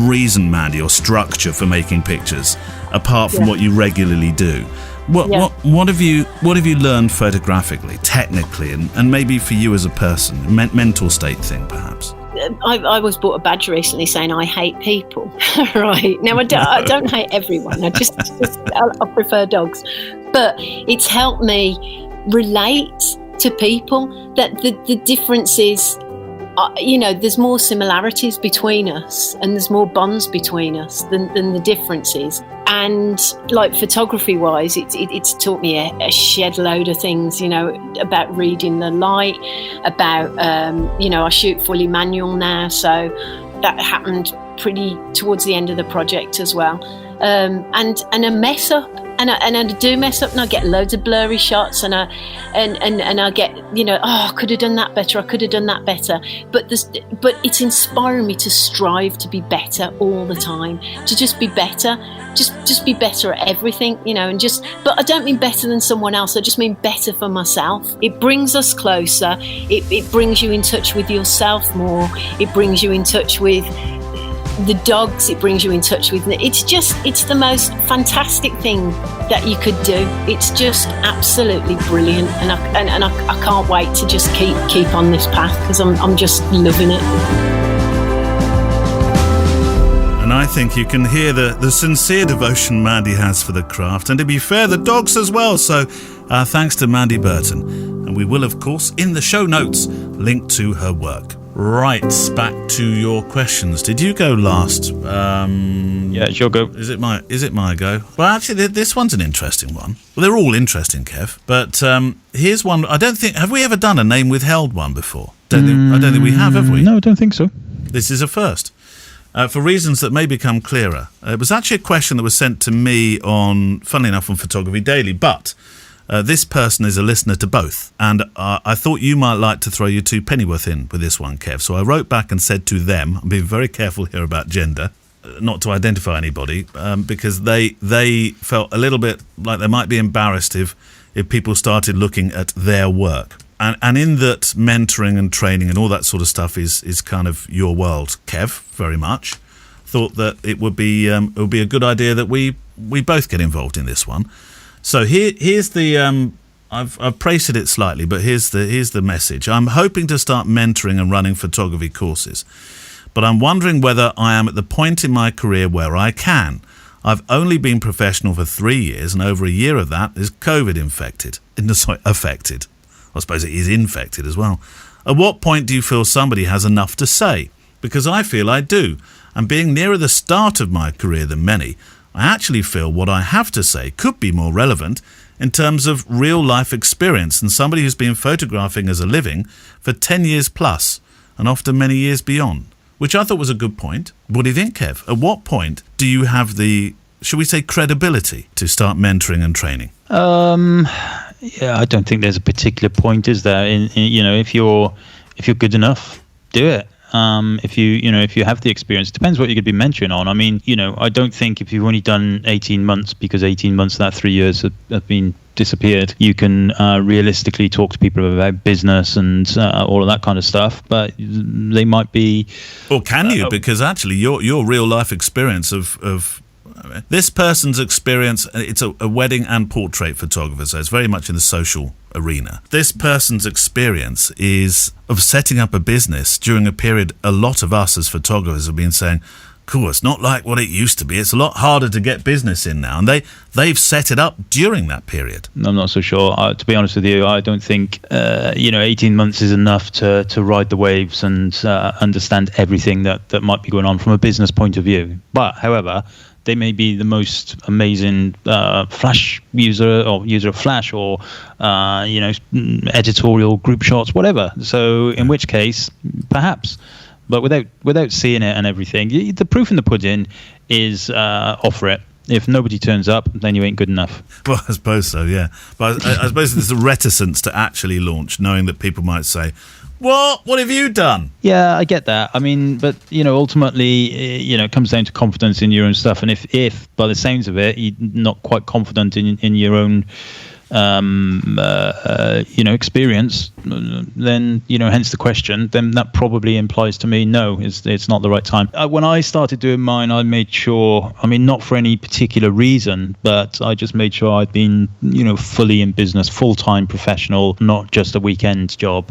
reason, Mandy, or structure for making pictures, apart from what you regularly do. What have you learned photographically, technically, and maybe for you as a person, mental state thing, perhaps? I was bought a badge recently saying I hate people. Right now, I don't hate everyone. I prefer dogs, but it's helped me relate to people. That the difference is, there's more similarities between us, and there's more bonds between us than the differences. And like photography wise, it's taught me a shed load of things, about reading the light, about, I shoot fully manual now. So that happened pretty towards the end of the project as well. And a mess up and I do mess up, and I get loads of blurry shots, and I get, I could have done that better, but it's inspiring me to strive to be better all the time, to just be better, just be better at everything, but I don't mean better than someone else, I just mean better for myself. It brings us closer, it brings you in touch with yourself more, it brings you in touch with the dogs, it brings you in touch with, it's the most fantastic thing that you could do. It's just absolutely brilliant, and I can't wait to just keep on this path, because I'm just loving it. And I think you can hear the sincere devotion Mandy has for the craft, and to be fair, the dogs as well. So thanks to Mandy Burton, and we will of course in the show notes link to her work. Right, back to your questions. Did you go last? Yeah, it's your go. Is it my go? Well, actually, this one's an interesting one. Well, they're all interesting, Kev. But here's one. Have we ever done a name withheld one before? I don't think we have we? No, I don't think so. This is a first. For reasons that may become clearer. It was actually a question that was sent to me funnily enough, on Photography Daily, but this person is a listener to both, and I thought you might like to throw your 2 pennyworth in with this one, Kev. So I wrote back and said to them, I'm being very careful here about gender, not to identify anybody, because they felt a little bit like they might be embarrassed if people started looking at their work. And in that mentoring and training and all that sort of stuff is kind of your world, Kev, very much. Thought that it would be a good idea that we both get involved in this one. So here's the I've praised it slightly, but here's the message. I'm hoping to start mentoring and running photography courses, but I'm wondering whether I am at the point in my career where I can. I've only been professional for 3 years, and over a year of that is COVID affected. I suppose it is infected as well. At what point do you feel somebody has enough to say? Because I feel I do, and being nearer the start of my career than many, I actually feel what I have to say could be more relevant in terms of real life experience than somebody who's been photographing as a living for 10 years plus, and often many years beyond, which I thought was a good point. What do you think, Kev? At what point do you have the, should we say, credibility to start mentoring and training? Yeah, I don't think there's a particular point, is there? If you're good enough, do it. If you have the experience, it depends what you're going to be mentoring on. I mean, I don't think if you've only done 18 months, because 18 months of that 3 years have been disappeared, you can realistically talk to people about business and all of that kind of stuff. But they might be. Or can you? Because actually, your real life experience of this person's experience, it's a wedding and portrait photographer, so it's very much in the social arena. This person's experience is of setting up a business during a period a lot of us as photographers have been saying, cool, it's not like what it used to be. It's a lot harder to get business in now. And they've set it up during that period. I'm not so sure. To be honest with you, I don't think 18 months is enough to ride the waves and understand everything that might be going on from a business point of view. But, however, they may be the most amazing Flash user or user of Flash or editorial group shots, whatever. So in which case, perhaps, but without seeing it and everything, the proof in the pudding is offer it. If nobody turns up, then you ain't good enough. Well, I suppose so, yeah. But I suppose there's a reticence to actually launch, knowing that people might say, What have you done? Yeah, I get that. I mean, but, ultimately, it comes down to confidence in your own stuff. And if by the sounds of it, you're not quite confident in your own, experience, then, hence the question, then that probably implies to me, no, it's not the right time. When I started doing mine, I made sure, not for any particular reason, but I just made sure I'd been, fully in business, full-time professional, not just a weekend job,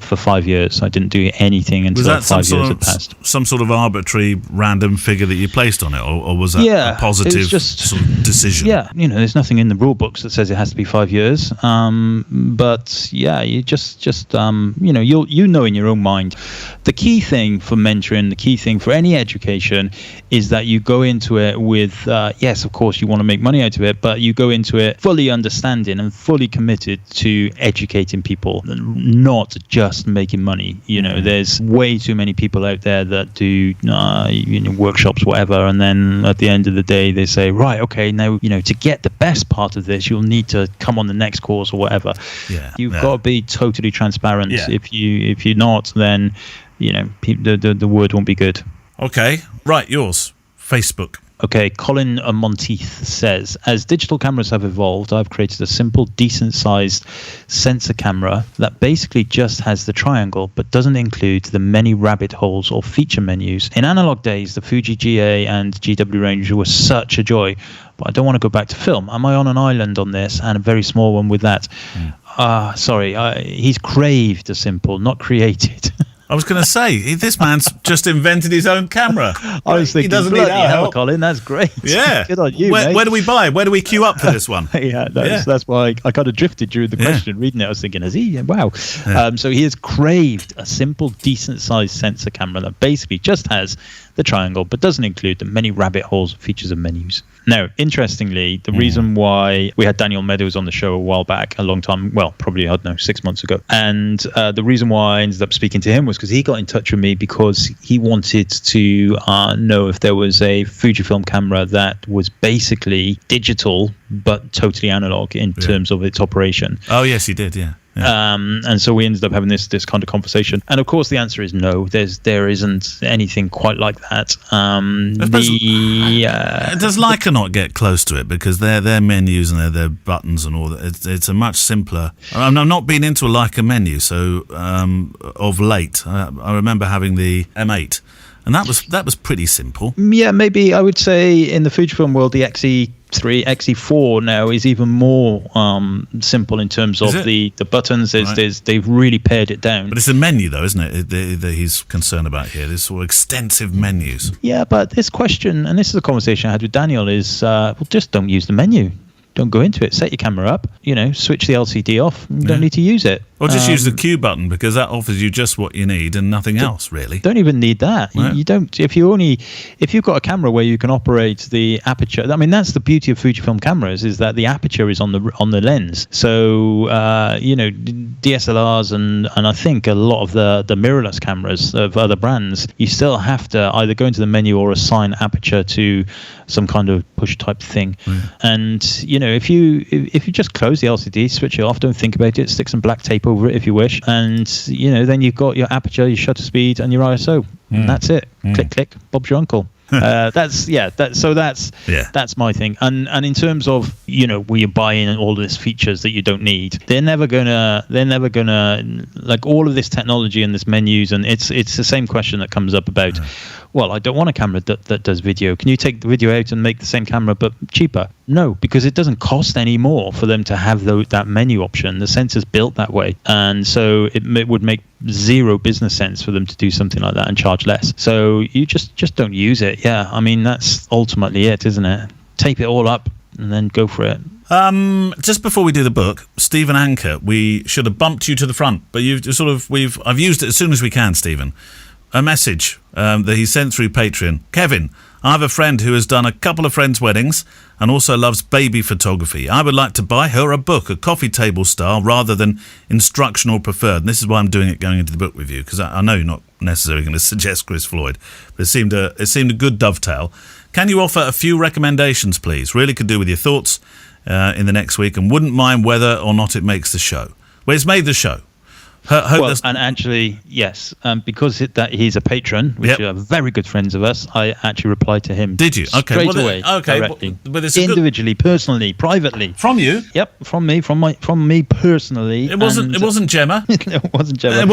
for 5 years. I didn't do anything until 5 years had passed. Some sort of arbitrary random figure that you placed on it, or was that a positive sort of decision? Yeah, there's nothing in the rule books that says it has to be 5 years. But yeah, you just you'll know in your own mind. The key thing for mentoring, the key thing for any education is that you go into it with, yes, of course, you want to make money out of it, but you go into it fully understanding and fully committed to educating people, not just making money. There's way too many people out there that do workshops, whatever, and then at the end of the day they say, right, okay, now to get the best part of this, you'll need to come on the next course or whatever. You've got to be totally transparent. If you're not, then the word won't be good. Okay, right, yours. Facebook. Okay, Colin Monty says, as digital cameras have evolved, I've created a simple, decent-sized sensor camera that basically just has the triangle, but doesn't include the many rabbit holes or feature menus. In analog days, the Fuji GA and GW range were such a joy, but I don't want to go back to film. Am I on an island on this, and a very small one with that? Sorry, he's craved a simple, not created. I was going to say, this man's just invented his own camera. I was thinking, he doesn't need our help. Colin, that's great. Yeah. Good on you, Where do we buy? Where do we queue up for this one? That's why I kind of drifted during the question. Reading it, I was thinking, is he? Wow. Yeah. So he has craved a simple, decent-sized sensor camera that basically just has the triangle, but doesn't include the many rabbit holes, features, and menus. Now, interestingly, the reason why we had Daniel Meadows on the show a while back, a long time, well, probably, I don't know, 6 months ago. And the reason why I ended up speaking to him was because he got in touch with me because he wanted to know if there was a Fujifilm camera that was basically digital, but totally analog in terms of its operation. Oh, yes, he did, yeah. And so we ended up having this kind of conversation, and of course the answer is no. There isn't anything quite like that. Does Leica not get close to it, because their menus and their buttons and all that? It's a much simpler. I've not been into a Leica menu, so of late I remember having the M8, and that was pretty simple. Yeah, maybe I would say in the Fujifilm world, the XE4 now is even more simple in terms of the buttons. They've really pared it down. But it's a menu, though, isn't it, that he's concerned about here? There's sort of extensive menus. Yeah, but this question, and this is a conversation I had with Daniel, is just don't use the menu. Don't go into it. Set your camera up. Switch the LCD off. You don't need to use it. Or just use the Q button, because that offers you just what you need and nothing else, really. Don't even need that. Right. You don't. If you've got a camera where you can operate the aperture. I mean, that's the beauty of Fujifilm cameras, is that the aperture is on the lens. So DSLRs and I think a lot of the mirrorless cameras of other brands, you still have to either go into the menu or assign aperture to some kind of push type thing. And if you just close the LCD, switch it off, don't think about it, stick some black tape over it if you wish, and then you've got your aperture, your shutter speed, and your ISO. And that's it. Click, click. Bob's your uncle. That's my thing. And in terms of where you're buying all this features that you don't need, they're never gonna like all of this technology and this menus, and it's the same question that comes up about, well, I don't want a camera that does video. Can you take the video out and make the same camera but cheaper? No, because it doesn't cost any more for them to have that menu option. The sensor's built that way, and so it would make zero business sense for them to do something like that and charge less. So you just don't use it. Yeah, I mean, that's ultimately it, isn't it? Tape it all up and then go for it. Just before we do the book, Stephen Anker, we should have bumped you to the front, but I've used it as soon as we can, Stephen. A message that he sent through Patreon. Kevin, I have a friend who has done a couple of friends' weddings and also loves baby photography. I would like to buy her a book, a coffee table style, rather than instructional preferred. And this is why I'm doing it going into the book with you, because I know you're not necessarily going to suggest Chris Floyd, but it seemed a good dovetail. Can you offer a few recommendations, please? Really could do with your thoughts in the next week, and wouldn't mind whether or not it makes the show. Well, it's made the show. And actually, yes, because he's a patron, which are very good friends of us, I actually replied to him. Did you? Okay, straight away, directly, but it's individually, personally, privately. From you? Yep, from me personally. It wasn't Gemma. It wasn't Gemma. It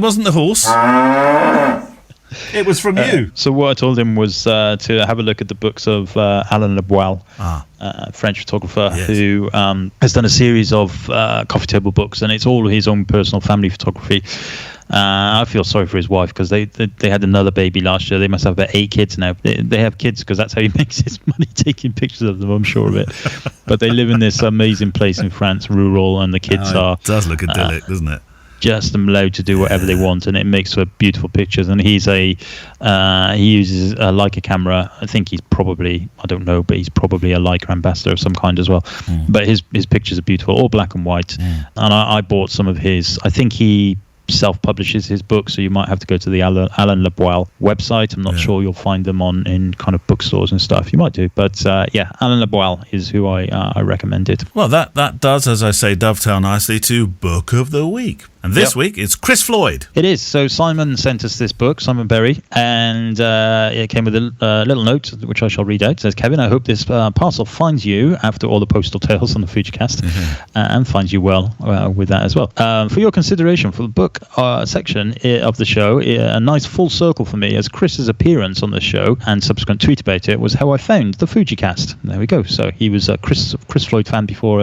wasn't the horse. It was from you. So what I told him was to have a look at the books of Alain Leboile, French photographer, who has done a series of coffee table books, and it's all his own personal family photography. I feel sorry for his wife because they had another baby last year. They must have about 8 kids now. They have kids because that's how he makes his money, taking pictures of them, I'm sure of it. But they live in this amazing place in France, rural, and the kids it does look idyllic, doesn't it? Just allowed to do whatever they want, and it makes for beautiful pictures. And he uses a Leica camera. I think he's probably, I don't know, but he's probably a Leica ambassador of some kind as well. But his pictures are beautiful, all black and white. And I bought some of his. I think he self-publishes his books, so you might have to go to the Alain Leboile website. I'm not sure you'll find them in kind of bookstores and stuff. You might do, but Alain Leboile is who I recommended. Well, that does, as I say, dovetail nicely to Book of the Week. And this week, it's Chris Floyd. It is. So Simon sent us this book, Simon Berry, and it came with a little note, which I shall read out. It says, Kevin, I hope this parcel finds you after all the postal tales on the FujiCast, and finds you well with that as well. For your consideration for the book section of the show, a nice full circle for me, as Chris's appearance on the show and subsequent tweet about it was how I found the FujiCast. There we go. So he was a Chris Floyd fan before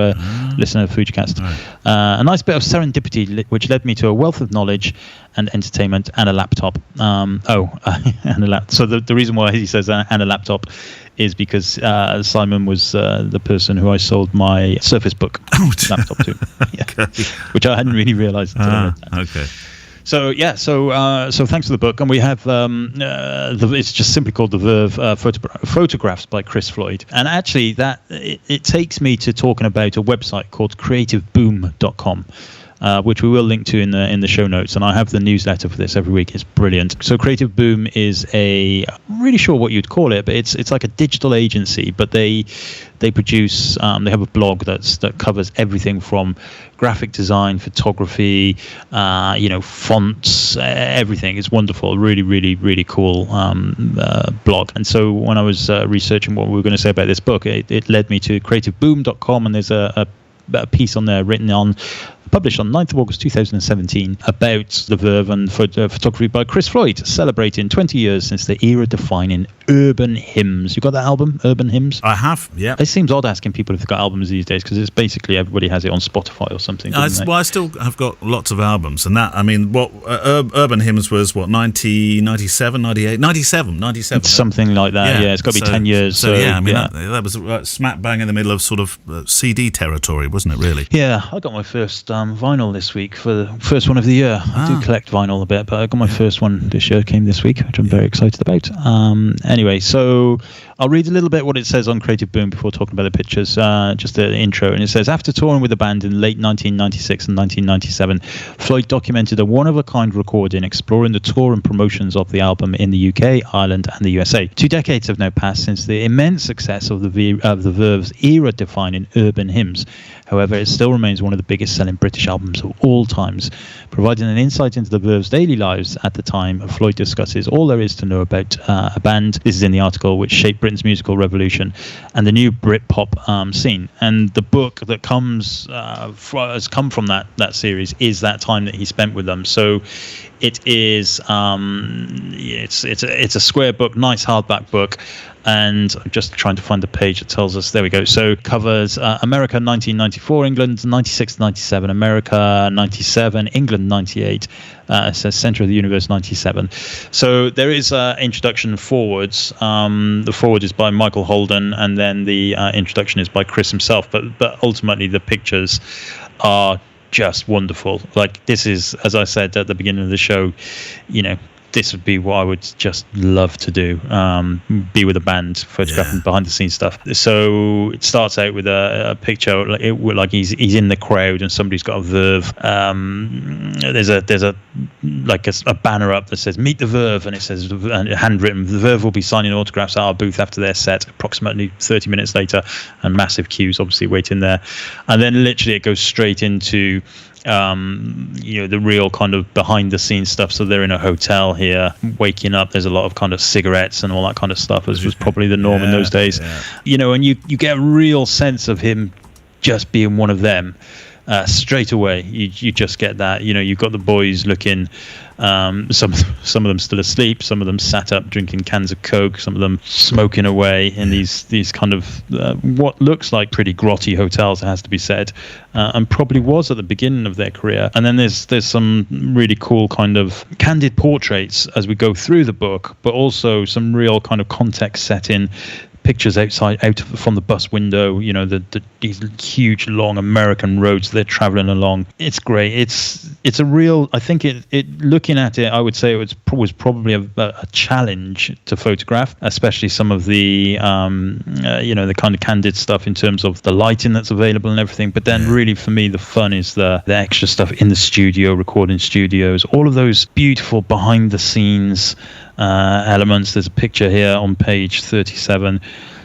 listening to FujiCast. A nice bit of serendipity, which led me to a wealth of knowledge and entertainment and a laptop. And a laptop. So the reason why he says and a laptop is because Simon was the person who I sold my Surface Book laptop to, which I hadn't really realised until I read that. Okay. So so thanks for the book, and we have it's just simply called the Verve Photographs by Chris Floyd, and actually it takes me to talking about a website called creativeboom.com. Which we will link to in the show notes, and I have the newsletter for this every week. It's brilliant. So Creative Boom is I'm really sure what you'd call it, but it's like a digital agency, but they produce they have a blog that covers everything from graphic design, photography, fonts, everything. It's wonderful, really, really, really cool blog. And so when I was researching what we were going to say about this book, it led me to creativeboom.com, and there's a piece on there published on 9th of August 2017 about the Verve and photography by Chris Floyd, celebrating 20 years since the era-defining urban hymns. You got that album, Urban Hymns? I have, yeah. It seems odd asking people if they've got albums these days, because it's basically everybody has it on Spotify or something. I still have got lots of albums, and that, I mean, what Urban Hymns was, 97, 98? 97. It's something like that, yeah. It's got to be 10 years. So yeah, I mean, that was smack bang in the middle of sort of CD territory, wasn't it, really? Yeah, I got my first vinyl this week for the first one of the year. I do collect vinyl a bit, but I got my first one this year, came this week, which I'm very excited about. Anyway, so I'll read a little bit what it says on Creative Boom before talking about the pictures, just the intro. And it says, after touring with the band in late 1996 and 1997, Floyd documented a one-of-a-kind recording exploring the tour and promotions of the album in the UK, Ireland and the USA. 2 decades have now passed since the immense success of the Verve's era-defining urban hymns. However, it still remains one of the biggest selling British albums of all times. Providing an insight into the Verve's daily lives at the time, Floyd discusses all there is to know about a band, this is in the article, which shaped Britain's musical revolution and the new Britpop scene. And the book that has come from that series is that time that he spent with them. So it is it's a square book, nice hardback book. And I'm just trying to find the page that tells us. There we go. So covers America 1994, England 96 97, America 97, England 98. It says Centre of the Universe 97. So there is introduction forwards. The forward is by Michael Holden, and then the introduction is by Chris himself. But ultimately, the pictures are just wonderful. Like, this is, as I said at the beginning of the show, this would be what I would just love to do, be with a band, photographing behind the scenes stuff. So it starts out with a picture, like he's in the crowd and somebody's got a Verve. There's a banner up that says "Meet the Verve," and it says, handwritten, "The Verve will be signing autographs at our booth after their set, approximately 30 minutes later," and massive queues obviously waiting there. And then literally it goes straight into the real kind of behind the scenes stuff. So they're in a hotel here, waking up, there's a lot of kind of cigarettes and all that kind of stuff, as was probably the norm in those days. And you get a real sense of him just being one of them. straight away you just get that. You've got the boys looking, some of them still asleep, some of them sat up drinking cans of Coke, some of them smoking away in these kind of what looks like pretty grotty hotels, it has to be said, and probably was at the beginning of their career. And then there's some really cool kind of candid portraits as we go through the book, but also some real kind of context setting pictures from the bus window, these huge long American roads they're traveling along. It's great. It's a real, I think it looking at it, I would say it was probably a challenge to photograph, especially some of the the kind of candid stuff in terms of the lighting that's available and everything. But then really for me the fun is the extra stuff in the studio, recording studios, all of those beautiful behind the scenes elements. There's a picture here on page 37,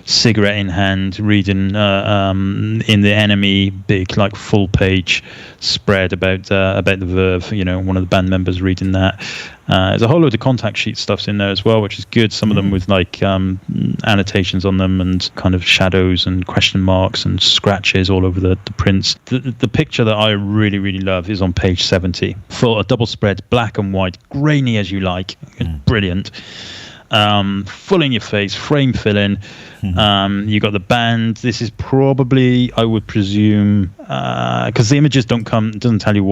cigarette in hand, reading in the Enemy big like full page spread about the Verve. One of the band members reading that. There's a whole load of contact sheet stuffs in there as well, which is good. Some of them with like annotations on them and kind of shadows and question marks and scratches all over the prints. The picture that I really, really love is on page 70. Full a double spread, black and white, grainy as you like. Brilliant. Full in your face, frame filling. You got the band. This is probably, I would presume, because the images doesn't tell you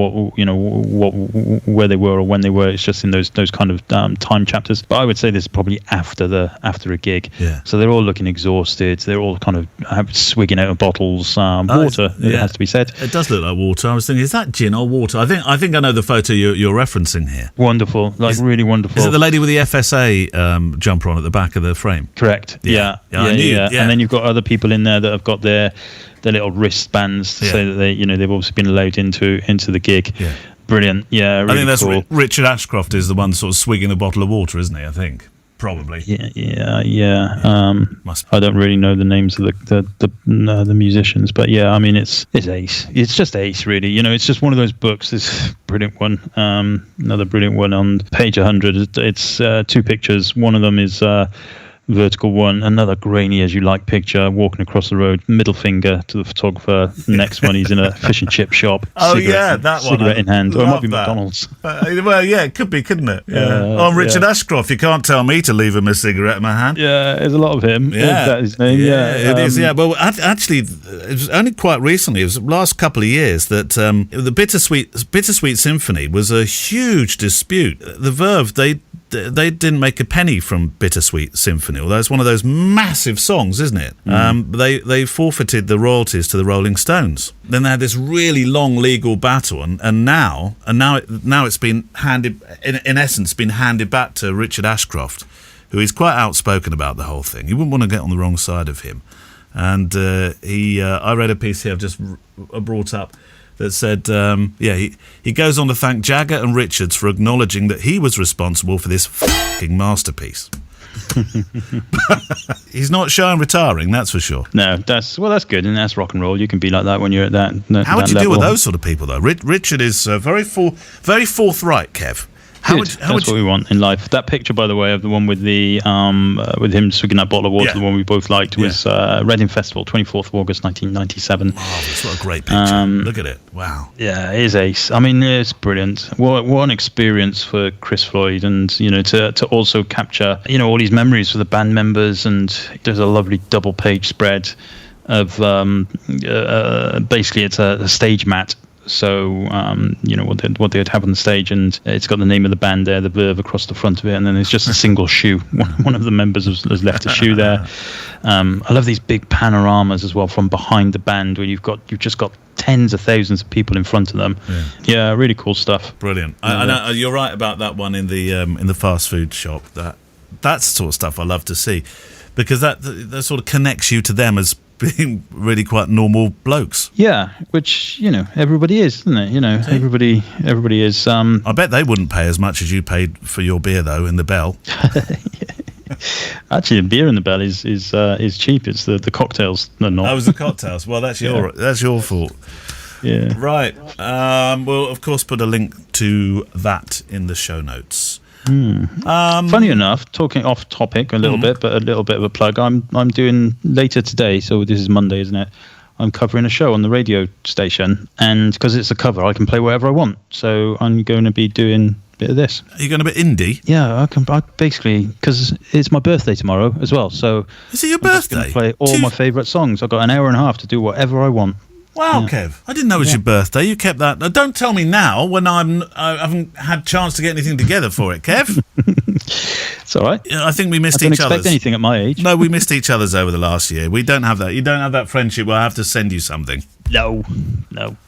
where they were or when they were. It's just in those kind of time chapters. But I would say this is probably after a gig. Yeah. So they're all looking exhausted. They're all kind of swigging out of bottles. Water, it has to be said. It does look like water. I was thinking, is that gin or water? I think I know the photo you're referencing here. Wonderful, really wonderful. Is it the lady with the FSA jumper on at the back of the frame? Correct. Yeah. And then you've got other people in there that have got their little wristbands to say that they've obviously been allowed into the gig. Yeah. Brilliant. Yeah, really I think that's cool. Richard Ashcroft is the one sort of swigging a bottle of water, isn't he? I think probably. Yeah. I don't really know the names of the musicians, but yeah, I mean it's ace. It's just ace, really. It's just one of those books. This brilliant one. Another brilliant one on page 100. It's two pictures. One of them is vertical one, another grainy as you like picture, walking across the road, middle finger to the photographer. Next one, he's in a fish and chip shop. That one. Cigarette in hand. Or it might be McDonald's. It could be, couldn't it? Yeah. Richard Ashcroft, you can't tell me to leave him a cigarette in my hand. Yeah, there's a lot of him. Yeah. That's his name. It is, yeah. Well, actually, it was only quite recently, it was the last couple of years, that the Bittersweet Symphony was a huge dispute. The Verve, they didn't make a penny from Bittersweet Symphony, although it's one of those massive songs, isn't it? They forfeited the royalties to the Rolling Stones. Then they had this really long legal battle, and now it's been handed, in essence, been handed back to Richard Ashcroft, who is quite outspoken about the whole thing. You wouldn't want to get on the wrong side of him. And I read a piece here I've just brought up that said, he goes on to thank Jagger and Richards for acknowledging that he was responsible for this fucking masterpiece. He's not shy on retiring, that's for sure. No, that's good, and that's rock and roll. You can be like that when you're at that. How would you deal with those sort of people, though? Richard is very forthright, Kev. That's what we want in life. That picture, by the way, of the one with the with him swigging that bottle of water, the one we both liked, was Reading Festival, 24th of August 1997. Marvellous, what a great picture. Look at it. Wow. Yeah, it is ace. I mean, it's brilliant. What an experience for Chris Floyd, and to also capture all these memories for the band members. And there's a lovely double page spread of basically it's a stage mat. So what they would have on the stage, and it's got the name of the band there, the Verve, across the front of it, and then there's just a single shoe. One of the members has left a shoe there. I love these big panoramas as well from behind the band, where you've just got tens of thousands of people in front of them. Yeah, really cool stuff. Brilliant. I know you're right about that one in the fast food shop. That's the sort of stuff I love to see, because that sort of connects you to them as being really quite normal blokes. Yeah, which everybody is, isn't it? Everybody is. I bet they wouldn't pay as much as you paid for your beer though in the Bell. Actually, the beer in the Bell is cheap. It's the cocktails. No, not. That was the cocktails. Well, that's your fault. Yeah. Right. We'll of course put a link to that in the show notes. Funny enough, talking off topic a little bit, but a little bit of a plug. I'm doing later today, so this is Monday, isn't it? I'm covering a show on the radio station, and because it's a cover, I can play whatever I want. So I'm going to be doing a bit of this. Are you going to be indie? Yeah, I basically, because it's my birthday tomorrow as well. So is it your I'm just birthday? play all my favourite songs. I've got an hour and a half to do whatever I want. Wow, yeah. Kev, I didn't know it was your birthday. You kept that. Now, don't tell me now when I haven't had chance to get anything together for it, Kev. It's all right. I think we missed I don't each other's. expect anything at my age. No, we missed each other's over the last year. We don't have that. You don't have that friendship where I have to send you something. No,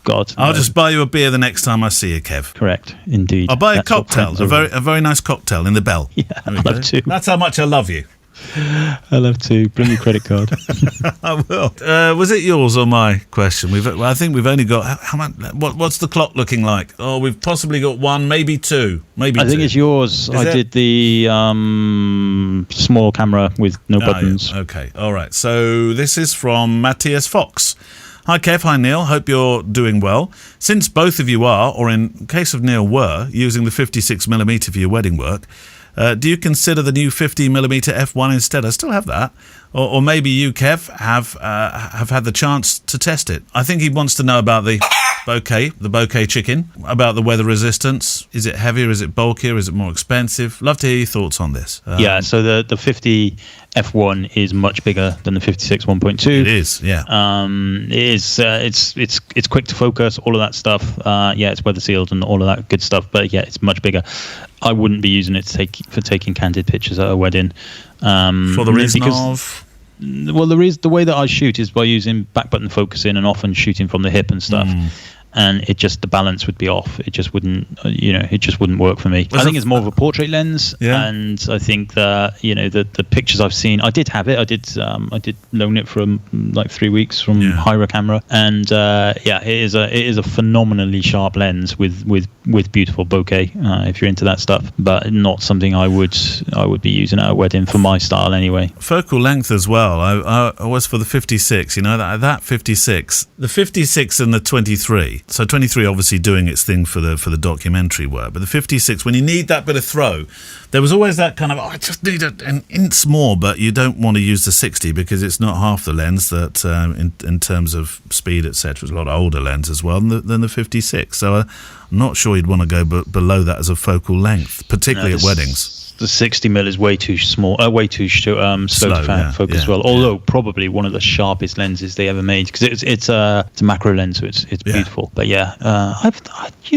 God. I'll just buy you a beer the next time I see you, Kev. Correct, indeed. I'll buy a cocktail, a very nice cocktail in the Bell. Yeah, I'd love to. That's how much I love you. I love to. Bring your credit card. I will. Was it yours or my question? I think we've only got how much? What's the clock looking like? Oh, we've possibly got one, maybe two, maybe. I think it's yours. I did the small camera with no buttons. Yeah. Okay, all right. So this is from Matthias Fox. Hi Kev, hi Neil, hope you're doing well. Since both of you are, or in case of Neil were, using the 56mm for your wedding work, do you consider the new 50mm f1 instead? I still have that. Or maybe you, Kev, have had the chance to test it. I think he wants to know about the bokeh chicken, about the weather resistance. Is it heavier? Is it bulkier? Is it more expensive? Love to hear your thoughts on this. Yeah, so the 50 f1 is much bigger than the 56 1.2. It is, yeah. It is. It's quick to focus, all of that stuff. Yeah, it's weather sealed and all of that good stuff. But yeah, it's much bigger. I wouldn't be using it for taking candid pictures at a wedding. For the reason of. Well, the way that I shoot is by using back button focusing and often shooting from the hip and stuff. And the balance would be off. It just wouldn't, it just wouldn't work for me. I think it's more of a portrait lens, and I think that the pictures I've seen, I did have it. I did loan it for like 3 weeks from Hyra camera, and it is a phenomenally sharp lens with beautiful bokeh if you're into that stuff, but not something I would be using at a wedding for my style anyway. Focal length as well. I was for the 56. That 56, the 56 and the 23. So 23 obviously doing its thing for the documentary work, but the 56, when you need that bit of throw, there was always that kind of, I just need an inch more, but you don't want to use the 60 because it's not half the lens that in terms of speed, etc. It's a lot older lens as well than the 56. So I'm not sure you'd want to go below that as a focal length, particularly at weddings. The 60mm is way too small, way too slow to focus well. Although probably one of the sharpest lenses they ever made, because it's a macro lens, so it's beautiful. But you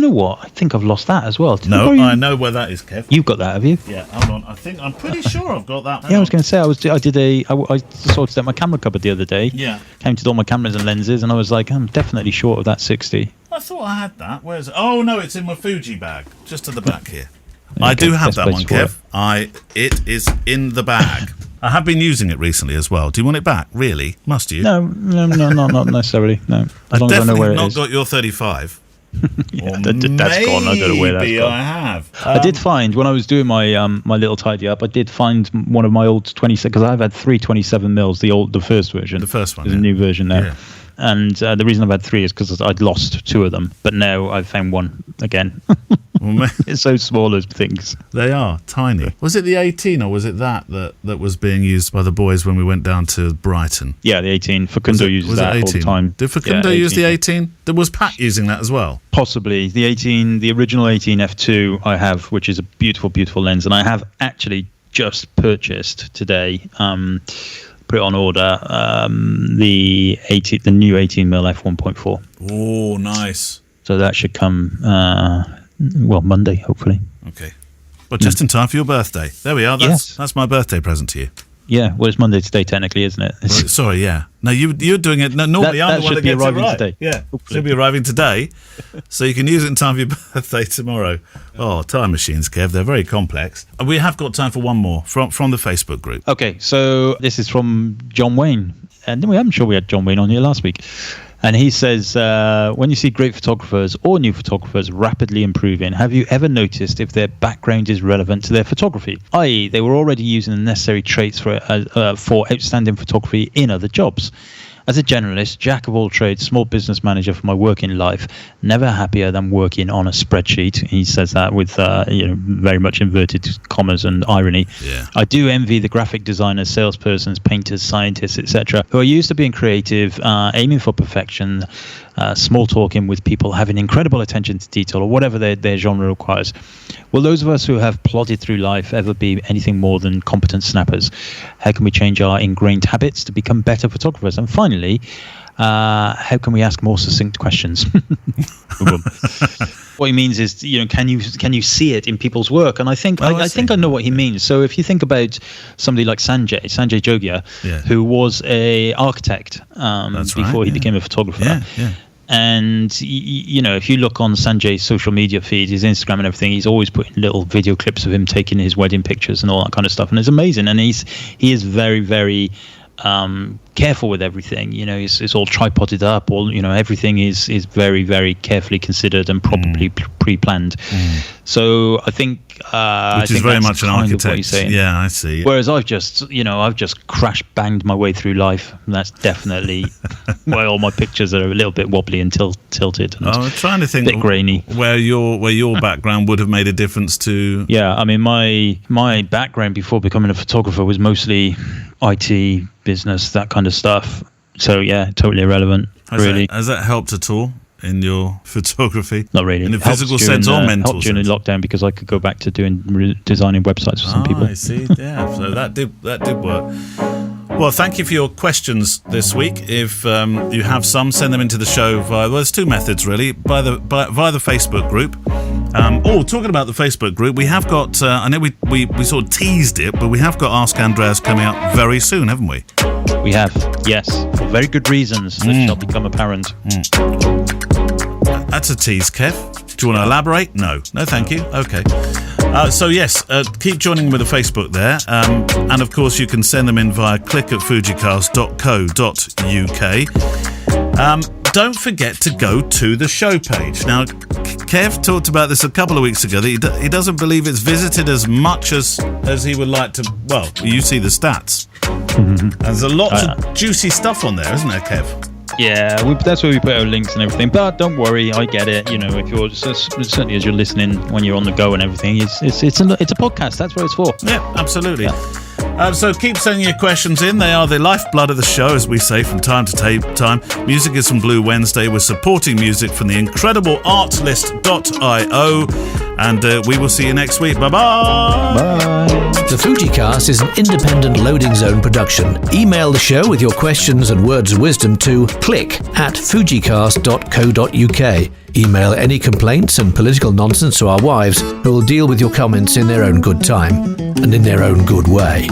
know what? I think I've lost that as well. I know where that is, Kev. You've got that, have you? Yeah, hold on. I'm pretty sure I've got that. I was going to say I sorted out my camera cupboard the other day. Yeah. Counted all my cameras and lenses, and I was like, I'm definitely short of that 60. I thought I had that. Where's it? Oh no, it's in my Fuji bag, just at the back here. I do have that one, Kev. It is in the bag. I have been using it recently as well. Do you want it back? Really? Must you? No, not necessarily. No. As long as I know where it is. I've definitely not got your 35. That's gone. I don't know where that's gone. I have. I did find when I was doing my my little tidy up, I did find one of my old 27, because I've had 3 27mm, the first version. The first one. There's a new version there. Yeah. And the reason I've had 3 is because I'd lost 2 of them, but now I've found one again. It's so small as things. They are tiny. Was it the 18 or was it that was being used by the boys when we went down to Brighton? Yeah, the 18. Facundo uses that all the time. Did Facundo use the 18? Was Pat using that as well? Possibly. The 18, the original 18 f2 I have, which is a beautiful, beautiful lens, and I have actually just purchased today. Put it on order. The new 18mm f1.4. Oh, nice. So that should come. Monday, hopefully. Okay. Well, just in time for your birthday. There we are. That's my birthday present to you. Yeah, well, it's Monday today, technically, isn't it? Well, sorry, yeah. No, you're doing it. No, normally I'm the one that gets it right. Today. Yeah, should be arriving today, so you can use it in time for your birthday tomorrow. Oh, time machines, Kev. They're very complex. We have got time for one more from the Facebook group. Okay, so this is from John Wayne, and I'm sure we had John Wayne on here last week. And he says, when you see great photographers or new photographers rapidly improving, have you ever noticed if their background is relevant to their photography? I.e., they were already using the necessary traits for outstanding photography in other jobs. As a generalist, jack of all trades, small business manager for my working life, never happier than working on a spreadsheet. He says that with very much inverted commas and irony. Yeah. I do envy the graphic designers, salespersons, painters, scientists, etc., who are used to being creative, aiming for perfection, small talking with people, having incredible attention to detail, or whatever their genre requires. Will those of us who have plodded through life ever be anything more than competent snappers? How can we change our ingrained habits to become better photographers? And finally, how can we ask more succinct questions? What he means is, can you see it in people's work? And I think I think I know what he means. So if you think about somebody like Sanjay Jogia, who was a architect before he became a photographer. Yeah. And if you look on Sanjay's social media feed, his Instagram and everything, he's always putting little video clips of him taking his wedding pictures and all that kind of stuff, and it's amazing. And he is very, very careful with everything. It's all tripoded up. Everything is very, very carefully considered and probably pre-planned. So I think which is very much an architect. Yeah, I see. Whereas I've just crash banged my way through life. And that's definitely why all my pictures are a little bit wobbly and tilted. And I'm trying to think a bit grainy. Where your background would have made a difference to. Yeah, I mean my background before becoming a photographer was mostly IT, business, that kind of stuff. So yeah, totally irrelevant. Has that helped at all in your photography? Not really. In a physical sense or mental sense? During lockdown, because I could go back to designing websites for some people. I see. Yeah, so that did work. Well, thank you for your questions this week. If you have some, send them into the show there's two methods really, via the Facebook group. Talking about the Facebook group, we have got, I know we sort of teased it, but we have got Ask Andreas coming out very soon, haven't we? We have, yes, for very good reasons that shall become apparent. That's a tease, Kev. Do you want to elaborate? No, thank you. Okay. So yes, keep joining with the Facebook there, and of course you can send them in via click@fujicast.co.uk. Don't forget to go to the show page. Now, Kev talked about this a couple of weeks ago, that he doesn't believe it's visited as much as he would like to. Well, you see the stats. There's a lot of juicy stuff on there, isn't there, Kev? Yeah, that's where we put our links and everything. But don't worry, I get it. If you're certainly as you're listening when you're on the go and everything, it's a podcast. That's what it's for. Yeah, absolutely. Yeah. So keep sending your questions in. They are the lifeblood of the show, as we say from time to time. Music is from Blue Wednesday. We're supporting music from the incredible artlist.io. And we will see you next week. Bye-bye. Bye. The FujiCast is an independent loading zone production. Email the show with your questions and words of wisdom to click@fujicast.co.uk. Email any complaints and political nonsense to our wives, who will deal with your comments in their own good time and in their own good way.